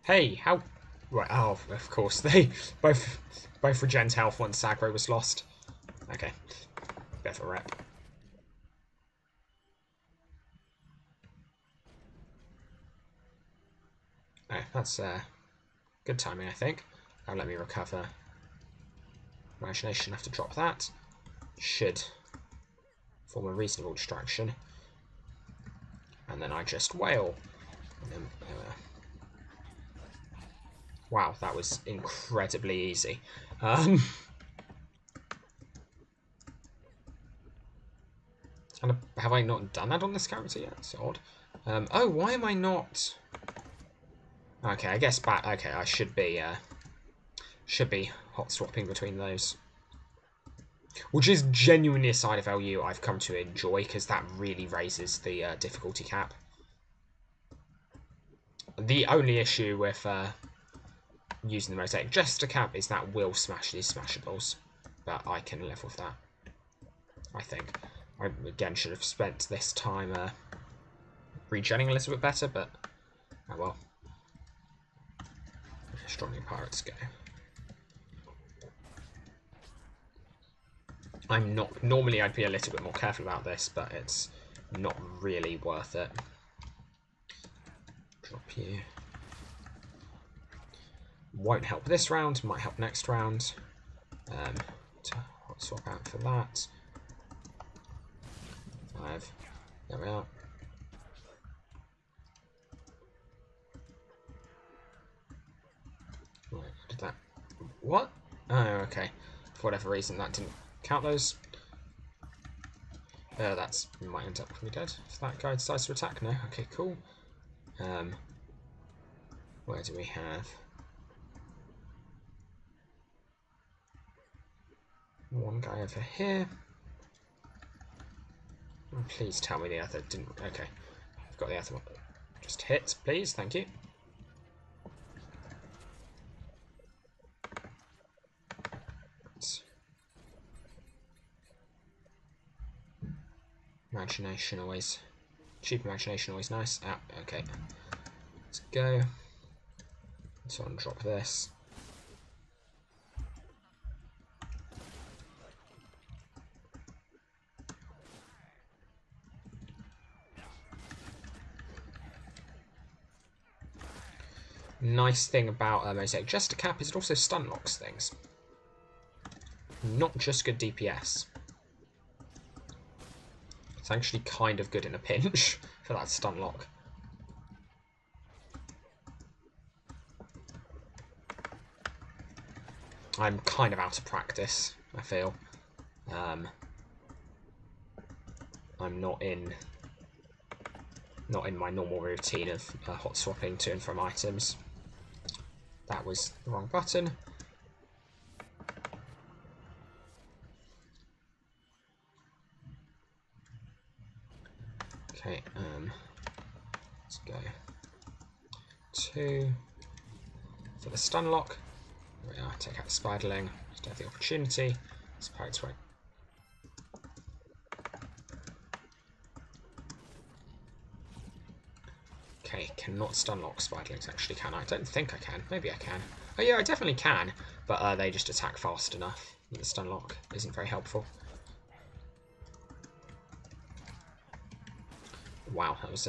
Hey, how... Right, oh, of course, they both regened health once aggro was lost. Okay, bit of a rep. Oh, that's good timing, I think. Now let me recover. Imagination, have to drop that. Should form a reasonable distraction. And then I just wail. And then, wow, that was incredibly easy. And have I not done that on this character yet? It's odd. Oh, why am I not... Okay, I guess back... Okay, I should be hot swapping between those. Which is genuinely a side of LU I've come to enjoy, because that really raises the difficulty cap. The only issue with using the mosaic jester cap is that will smash these smashables. But I can live with that, I think. I, again, should have spent this time regenning a little bit better, but oh well. Strongly pirates go. I'm not... Normally I'd be a little bit more careful about this, but it's not really worth it. Drop you. Won't help this round, might help next round. To hot swap out for that. 5. There we are. Right, did that... What? Oh, okay. For whatever reason, that didn't count those. That's might end up me dead if that guy decides to attack. No? Okay, cool. Where do we have... One guy over here. Oh, please tell me the other didn't... Okay. I've got the other one. Just hit, please. Thank you. Imagination always... Cheap imagination always nice. Ah, okay. Let's go. So I'll drop this. Nice thing about Mosaic Jester Cap is it also stun locks things. Not just good DPS. It's actually kind of good in a pinch for that stun lock. I'm kind of out of practice, I feel. I'm not in my normal routine of hot swapping to and from items. That was the wrong button. Okay, let's go 2 for the stun lock. There we are, take out the spiderling, just have the opportunity. This pirate's right. Okay, cannot stun lock spiderlings actually, can I? I don't think I can. Maybe I can. Oh yeah, I definitely can, but they just attack fast enough. The stun lock isn't very helpful. Wow, that was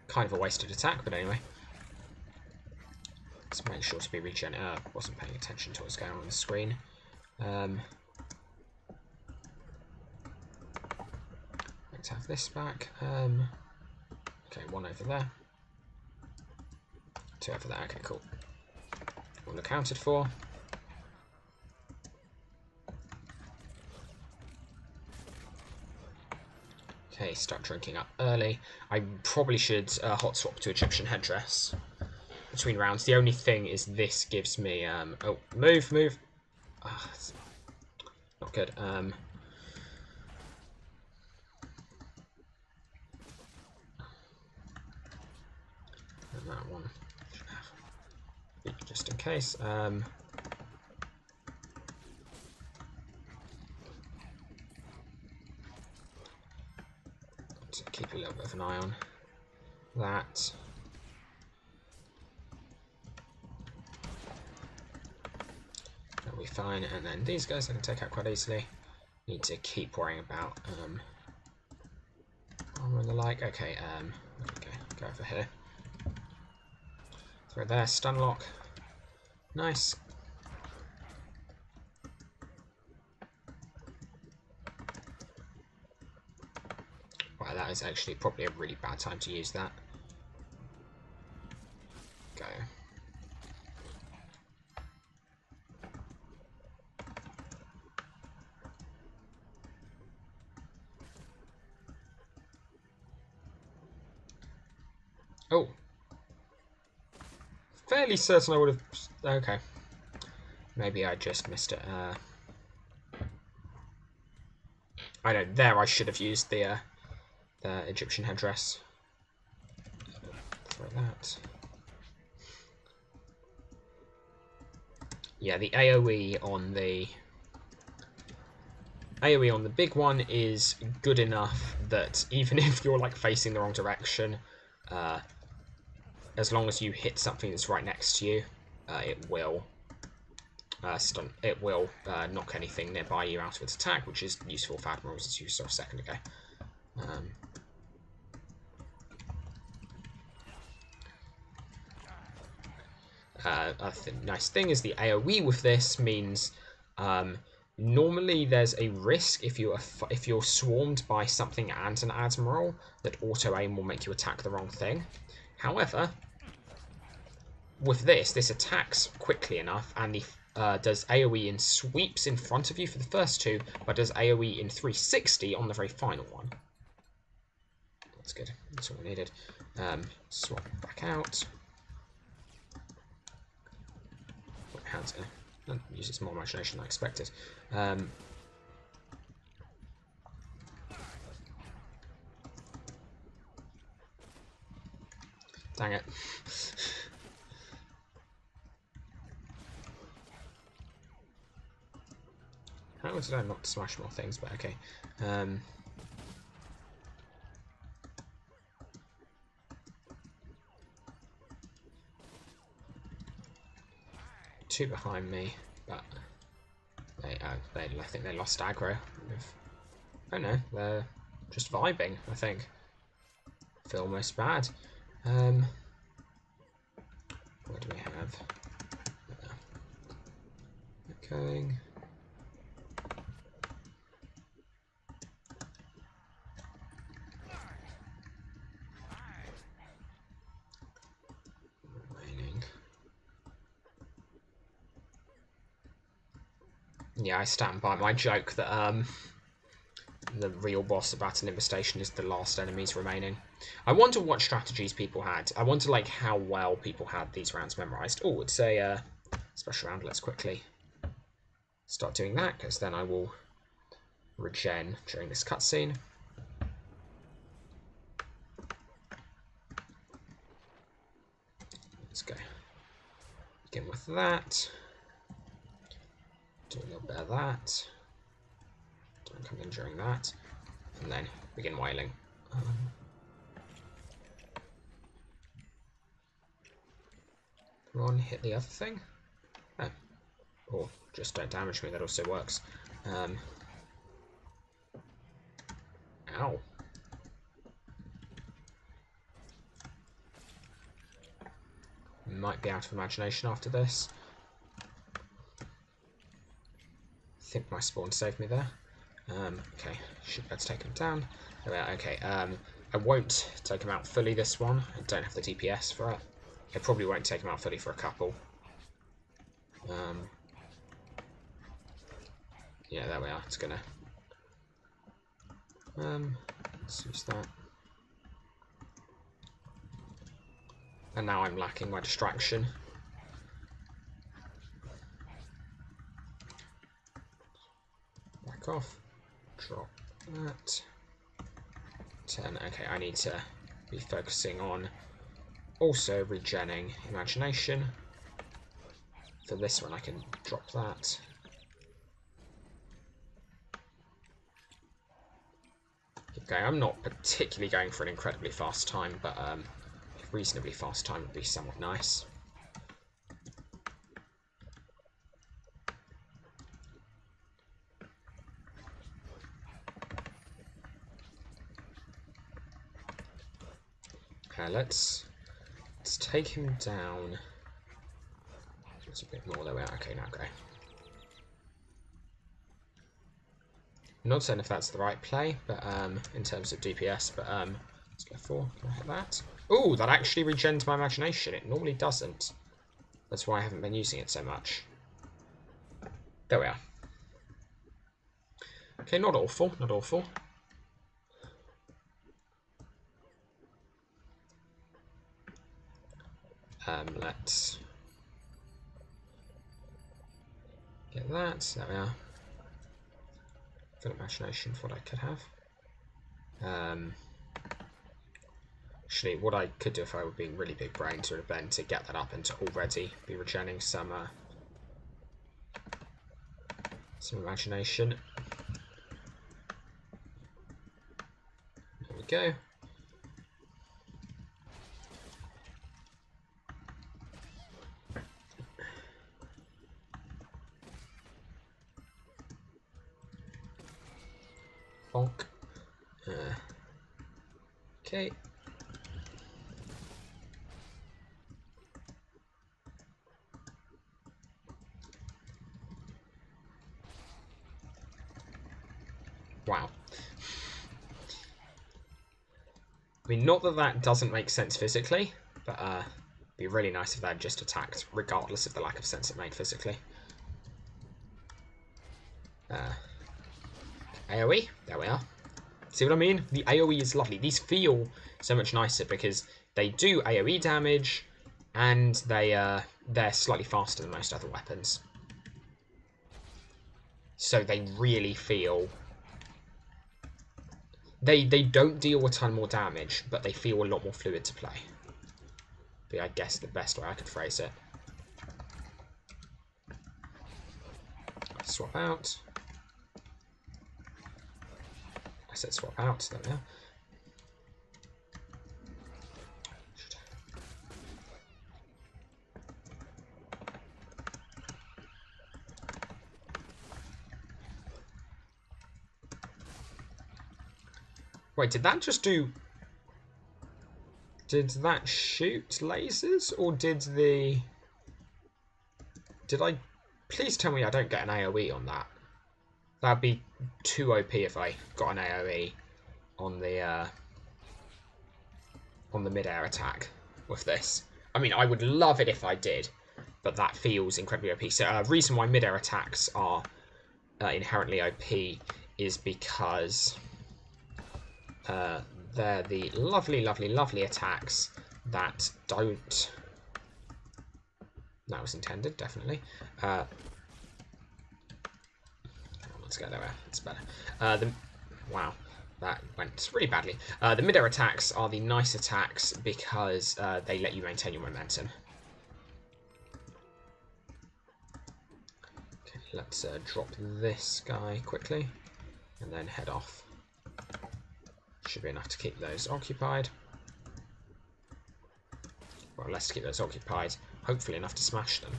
kind of a wasted attack, but anyway. Let's make sure to be regen. Wasn't paying attention to what's going on the screen. Let's have this back. Okay, 1 over there. 2 over there. Okay, cool. All accounted for. Okay, start drinking up early. I probably should hot swap to Egyptian headdress between rounds. The only thing is this gives me... oh, move, move. Oh, that's not good. And that one. Just in case. To keep a little bit of an eye on that. That'll be fine. And then these guys I can take out quite easily. Need to keep worrying about armor and the like. Okay, go over here. Throw there, stun lock. Nice. Wow, that is actually probably a really bad time to use that. Go. Oh. Fairly certain I would have... Okay. Maybe I just missed it. I know, there I should have used the Egyptian headdress. Throw that. Yeah, the AoE on the big one is good enough that even if you're like facing the wrong direction, as long as you hit something that's right next to you, it will stun. It will knock anything nearby you out of its attack, which is useful for admirals, as you saw a second ago. Nice thing is the AoE with this means normally there's a risk if you're swarmed by something and an admiral that auto aim will make you attack the wrong thing. However, with this attacks quickly enough and does AoE in sweeps in front of you for the first two, but does AoE in 360 on the very final one. That's good. That's all we needed. Swap back out. Hands uses more imagination than I expected. Dang it. How did I not smash more things? But okay. Two behind me, but I think they lost aggro. Oh no, they're just vibing, I think. Feel almost bad. What do we have? Going. Yeah, I stand by my joke that the real boss of Battle Infestation is the last enemies remaining. I wonder what strategies people had. I wonder like how well people had these rounds memorized. Oh, it's a special round. Let's quickly start doing that, because then I will regen during this cutscene. Let's go. Begin with that. Do a little bit of that. Don't come in during that. And then begin wailing. Come on, hit the other thing. Oh. Or just don't damage me, that also works. Ow. Might be out of imagination after this. I think my spawn saved me there. Okay, should be able to take him down. There we are. Okay, I won't take him out fully this one. I don't have the DPS for it. I probably won't take him out fully for a couple. Yeah, there we are. It's gonna. Let's use that. And now I'm lacking my distraction. Back off. Drop that. 10. Okay, I need to be focusing on also regenning imagination. For this one, I can drop that. Okay, I'm not particularly going for an incredibly fast time, but a reasonably fast time would be somewhat nice. Let's take him down. Just a bit more. There we are. Okay, now go. I'm not saying if that's the right play, but in terms of DPS, but let's go for. Can I hit that? Oh, that actually regens my imagination. It normally doesn't. That's why I haven't been using it so much. There we are. Okay, not awful, not awful. Let's get that. There we are. Good imagination for what I could have. Actually, what I could do if I were being really big brains would have been to get that up and to already be regenerating some imagination. There we go. Bonk. Okay. Wow. I mean, not that that doesn't make sense physically, but it'd be really nice if they had just attacked, regardless of the lack of sense it made physically. AoE, there we are. See what I mean? The AoE is lovely. These feel so much nicer because they do AoE damage, and they're slightly faster than most other weapons. So they really feel... They don't deal a ton more damage, but they feel a lot more fluid to play. Be, I guess, the best way I could phrase it. Swap out. I said swap out, there we are. Wait, did that just do... Did that shoot lasers, or did the... Did I... Please tell me I don't get an AoE on that. That'd be too OP if I got an AoE on the mid-air attack with this. I mean, I would love it if I did, but that feels incredibly OP. So, reason why mid-air attacks are inherently OP is because they're the lovely, lovely, lovely attacks that don't... That was intended, definitely. Let's go there. It's better. Wow, that went really badly. The mid-air attacks are the nice attacks because they let you maintain your momentum. Okay, let's drop this guy quickly and then head off. Should be enough to keep those occupied. Well, less to keep those occupied. Hopefully enough to smash them.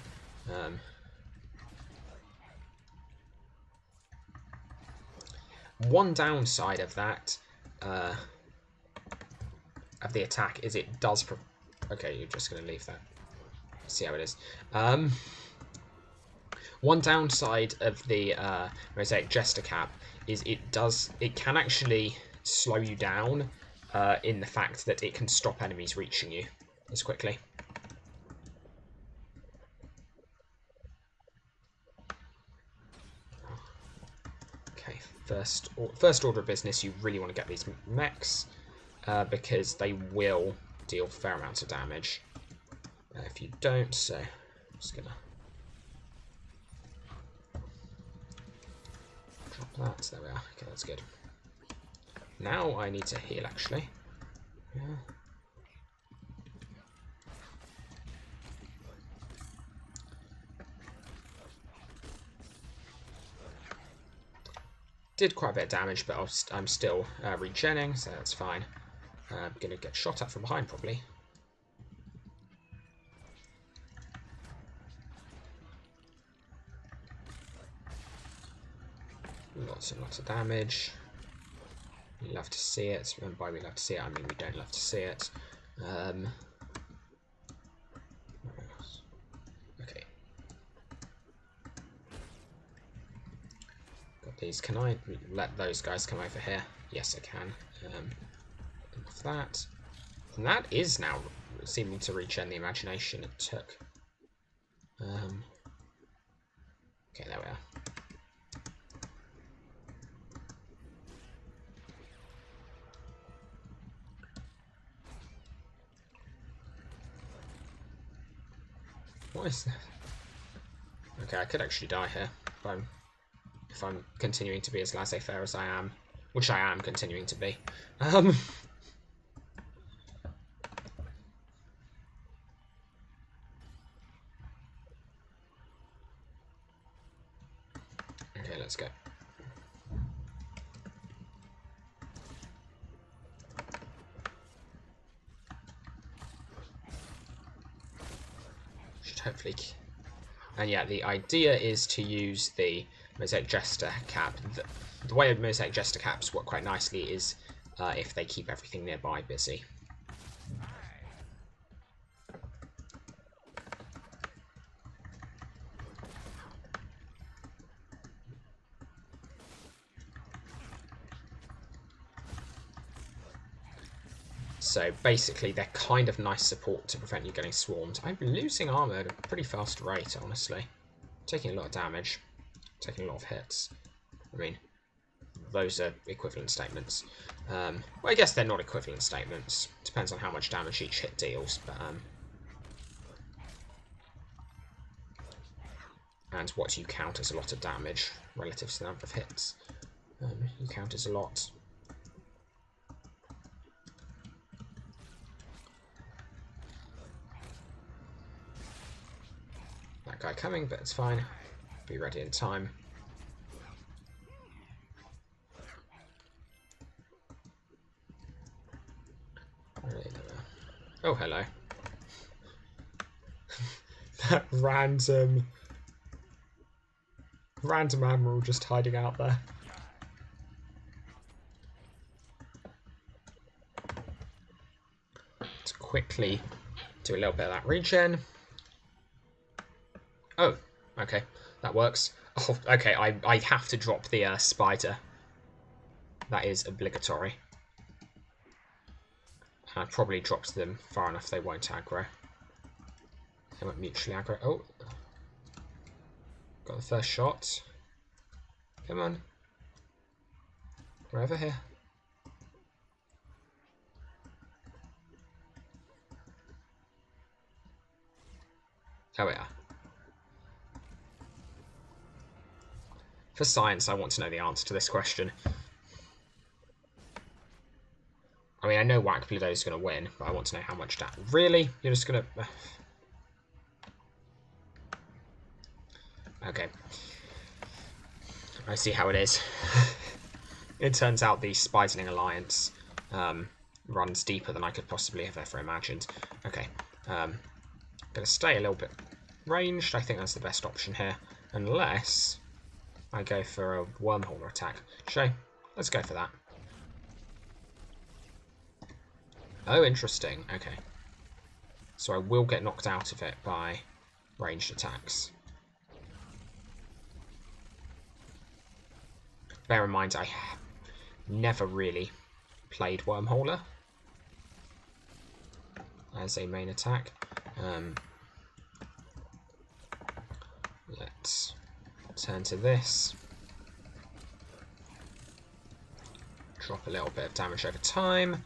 One downside of that, of the attack, is it does... Okay, you're just going to leave that. See how it is. One downside of the Mosaic Jester Cap is it can actually slow you down in the fact that it can stop enemies reaching you as quickly. Okay, first order of business, you really want to get these mechs because they will deal fair amounts of damage. If you don't, so I'm just gonna drop that. There we are. Okay, that's good. Now I need to heal, actually. Yeah. Did quite a bit of damage, but I'm still regenning, so that's fine. I'm going to get shot at from behind, probably. Lots and lots of damage. We love to see it, and by we love to see it, I mean we don't love to see it. Okay. Got these. Can I let those guys come over here? Yes, I can. Enough that. And that is now seeming to regen the imagination it took. Okay, there we are. What is that? Okay, I could actually die here if I'm continuing to be as laissez-faire as I am, which I am continuing to be. Okay, let's go. Should hopefully... And yeah, the idea is to use the Mosaic Jester cap. The way Mosaic Jester caps work quite nicely is if they keep everything nearby busy. So basically, they're kind of nice support to prevent you getting swarmed. I'm losing armor at a pretty fast rate, honestly. Taking a lot of damage, taking a lot of hits. I mean, those are equivalent statements. Well, I guess they're not equivalent statements. Depends on how much damage each hit deals, but and what you count as a lot of damage relative to the number of hits. You count as a lot. That guy coming, but it's fine. Be ready in time. Oh, hello. That random admiral just hiding out there. Let's quickly do a little bit of that regen. Oh, okay, that works. Oh, okay, I have to drop the spider. That is obligatory. I probably dropped them far enough they won't aggro. They won't mutually aggro. Oh, got the first shot. Come on. We're over here. There we are. For science, I want to know the answer to this question. I mean, I know Whack Bluedo is going to win, but I want to know how much damage. Really? You're just going to... Okay. I see how it is. It turns out the Spiderling Alliance runs deeper than I could possibly have ever imagined. Okay. Going to stay a little bit ranged. I think that's the best option here. Unless I go for a wormhole attack. Shay, let's go for that. Oh, interesting. Okay. So I will get knocked out of it by ranged attacks. Bear in mind, I never really played Wormholer as a main attack. Let's turn to this. Drop a little bit of damage over time.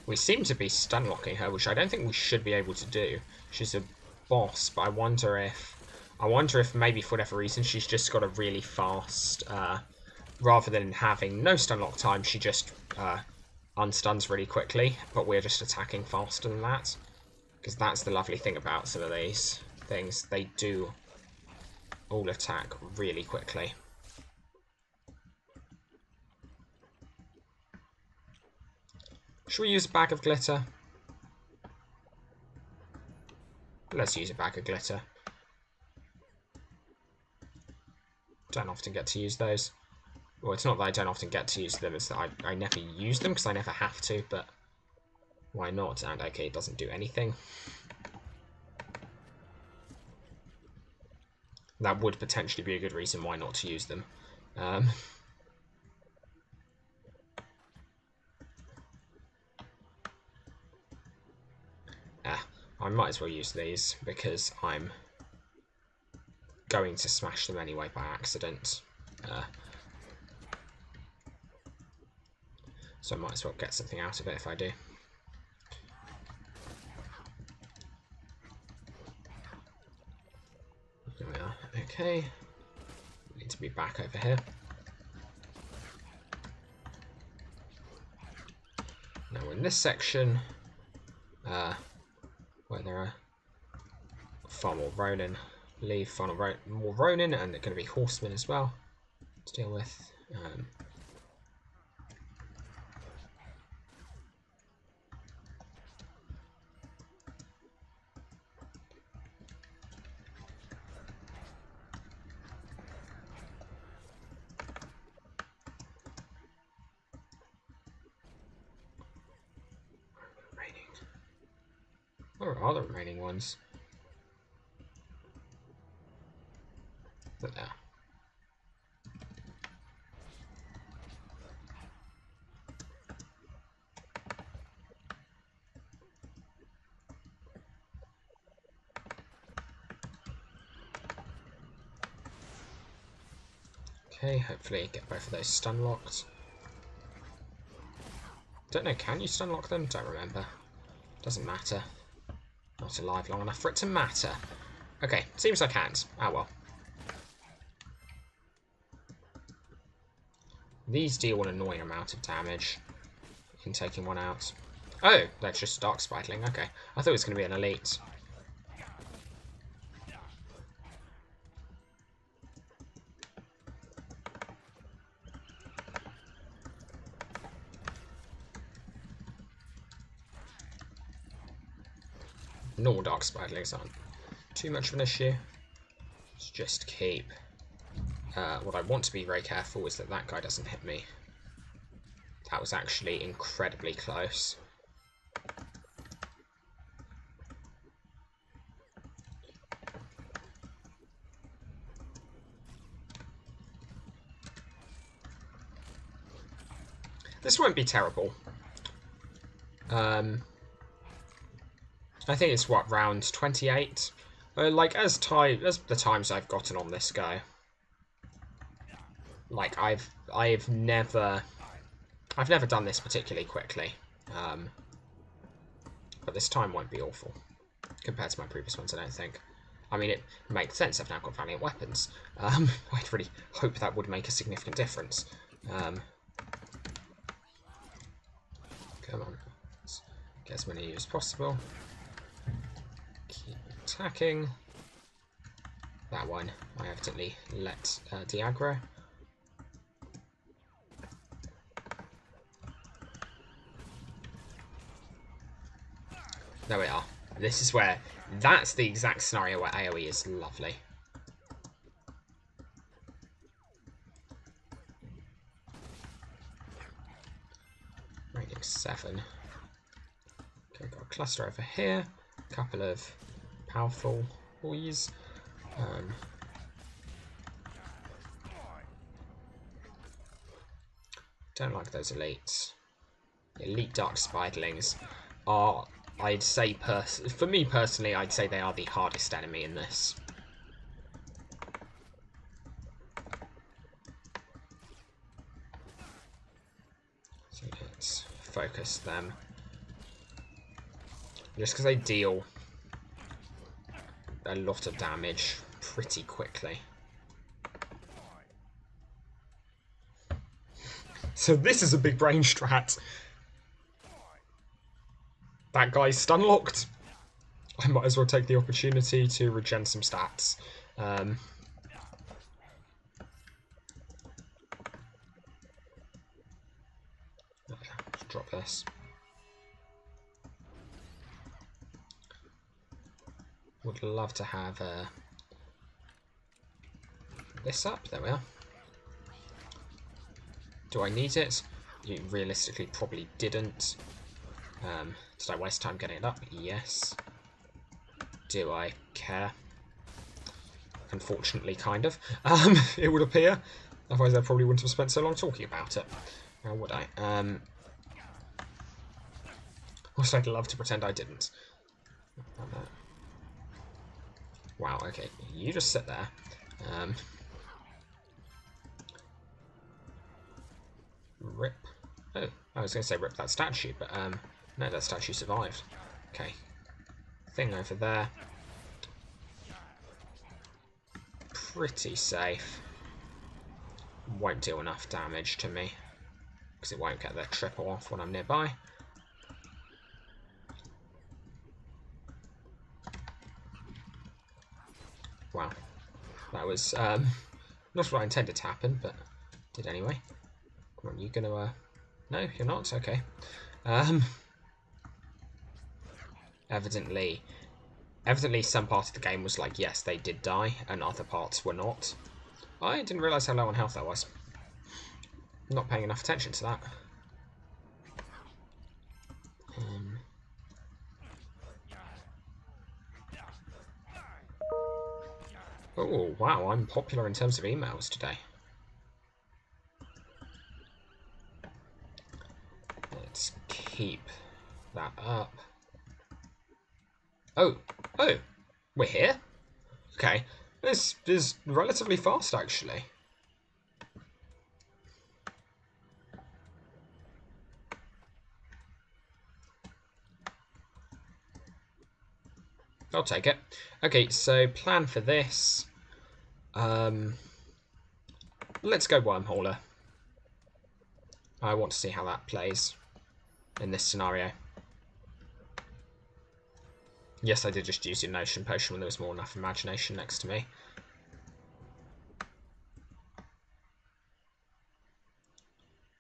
We seem to be stun locking her, which I don't think we should be able to do. She's a boss, but I wonder if maybe for whatever reason she's just got a really fast, rather than having no stun lock time, she just unstuns really quickly, but we're just attacking faster than that. Because that's the lovely thing about some of these things. They do all attack really quickly. Should we use a bag of glitter? Let's use a bag of glitter. Don't often get to use those. Well, it's not that I don't often get to use them, it's that I never use them because I never have to, but why not? And okay, it doesn't do anything. That would potentially be a good reason why not to use them. I might as well use these because I'm going to smash them anyway by accident. So I might as well get something out of it if I do. There we are. Okay. Need to be back over here. Now we're in this section, where there are far more Ronin. I believe far more Ronin, and they're going to be horsemen as well to deal with. Where are the remaining ones? But there. Okay, hopefully get both of those stun locked. Don't know, can you stun lock them? Don't remember. Doesn't matter. Not alive long enough for it to matter. Okay, seems I can't. Ah well. These deal an annoying amount of damage in taking one out. Oh, that's just Dark Spitling. Okay, I thought it was going to be an elite. Normal Dark Spidlings aren't too much of an issue. Let's just keep... what I want to be very careful is that that guy doesn't hit me. That was actually incredibly close. This won't be terrible. I think it's what, round 28? Like as the times I've gotten on this guy. Like I've never done this particularly quickly. But this time won't be awful compared to my previous ones, I don't think. I mean, it makes sense. I've now got valiant weapons. I'd really hope that would make a significant difference. Come on, let's get as many as possible. Keep attacking. That one I evidently let de-aggro. There we are. This is where... That's the exact scenario where AoE is lovely. Rating 7. Okay, got a cluster over here. A couple of powerful boys. Don't like those elites. The elite Dark Spidlings are... I'd say, for me personally, I'd say they are the hardest enemy in this. So let's focus them. Just because they deal a lot of damage pretty quickly. So this is a big brain strat. That guy's stun locked. I might as well take the opportunity to regen some stats. Let's drop this. Would love to have this up. There we are. Do I need it? You realistically probably didn't. Did I waste time getting it up? Yes. Do I care? Unfortunately, kind of. It would appear. Otherwise, I probably wouldn't have spent so long talking about it. Now, would I? Also, I'd love to pretend I didn't. Wow, okay. You just sit there. Rip. Oh, I was going to say rip that statue, but no, that statue survived. Okay. Thing over there. Pretty safe. Won't deal enough damage to me, because it won't get their triple off when I'm nearby. Wow. That was not what I intended to happen, but did anyway. Come on, you gonna... No, you're not? Okay. Evidently some part of the game was like, yes, they did die, and other parts were not. I didn't realise how low on health I was. Not paying enough attention to that. Oh, wow, I'm popular in terms of emails today. Let's keep that up. Oh, we're here? Okay, this is relatively fast, actually. I'll take it. Okay, so plan for this. Let's go wormholer. I want to see how that plays in this scenario. Yes, I did just use the notion potion when there was more enough imagination next to me.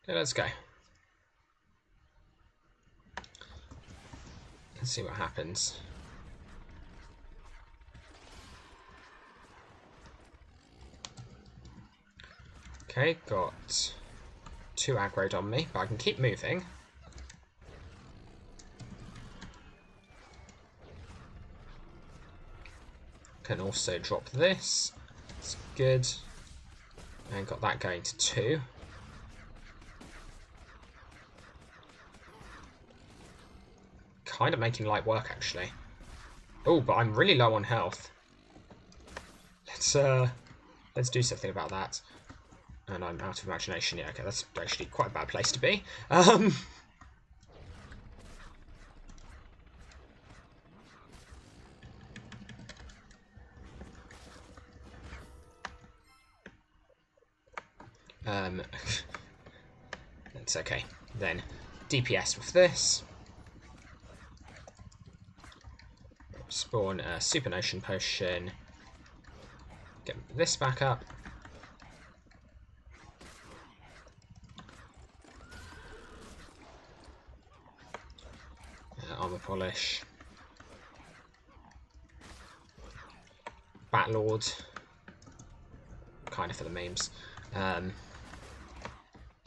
Okay, let's go. Let's see what happens. Okay, got 2 aggroed on me, but I can keep moving. Can also drop this. It's good. And got that going to 2. Kind of making light work, actually. Oh, but I'm really low on health. Let's do something about that. And I'm out of imagination. Yeah, okay, that's actually quite a bad place to be. That's okay. Then DPS with this. Spawn a Super Notion Potion. Get this back up. Armor Polish. Batlord. Kind of for the memes.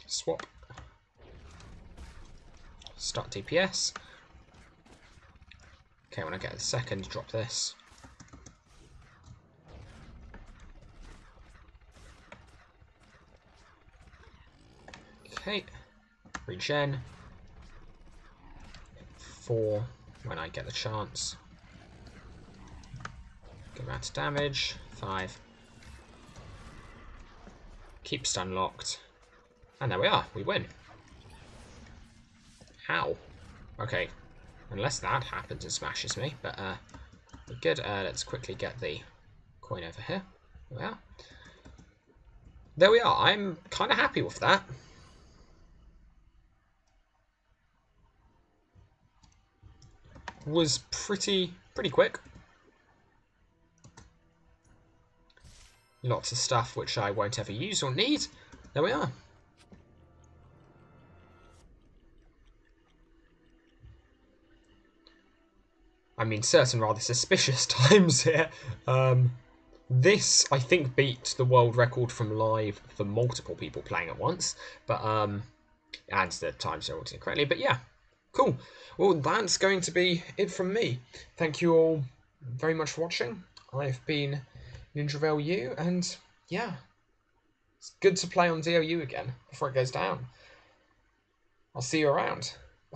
Swap. Start DPS. Okay, when I get the second, drop this. Okay. Regen. 4 when I get the chance. Good amount of damage. 5. Keep stun locked. And there we are. We win. How? Okay. Unless that happens and smashes me. But, we're good. Let's quickly get the coin over here. There we are. There we are. I'm kind of happy with that. Was pretty quick. Lots of stuff which I won't ever use or need. There we are. I mean, certain rather suspicious times here. This, I think, beat the world record from live for multiple people playing at once. But, and the times are all correctly. But yeah, cool. Well, that's going to be it from me. Thank you all very much for watching. I've been NinjaValeU, and yeah, it's good to play on DLU again before it goes down. I'll see you around.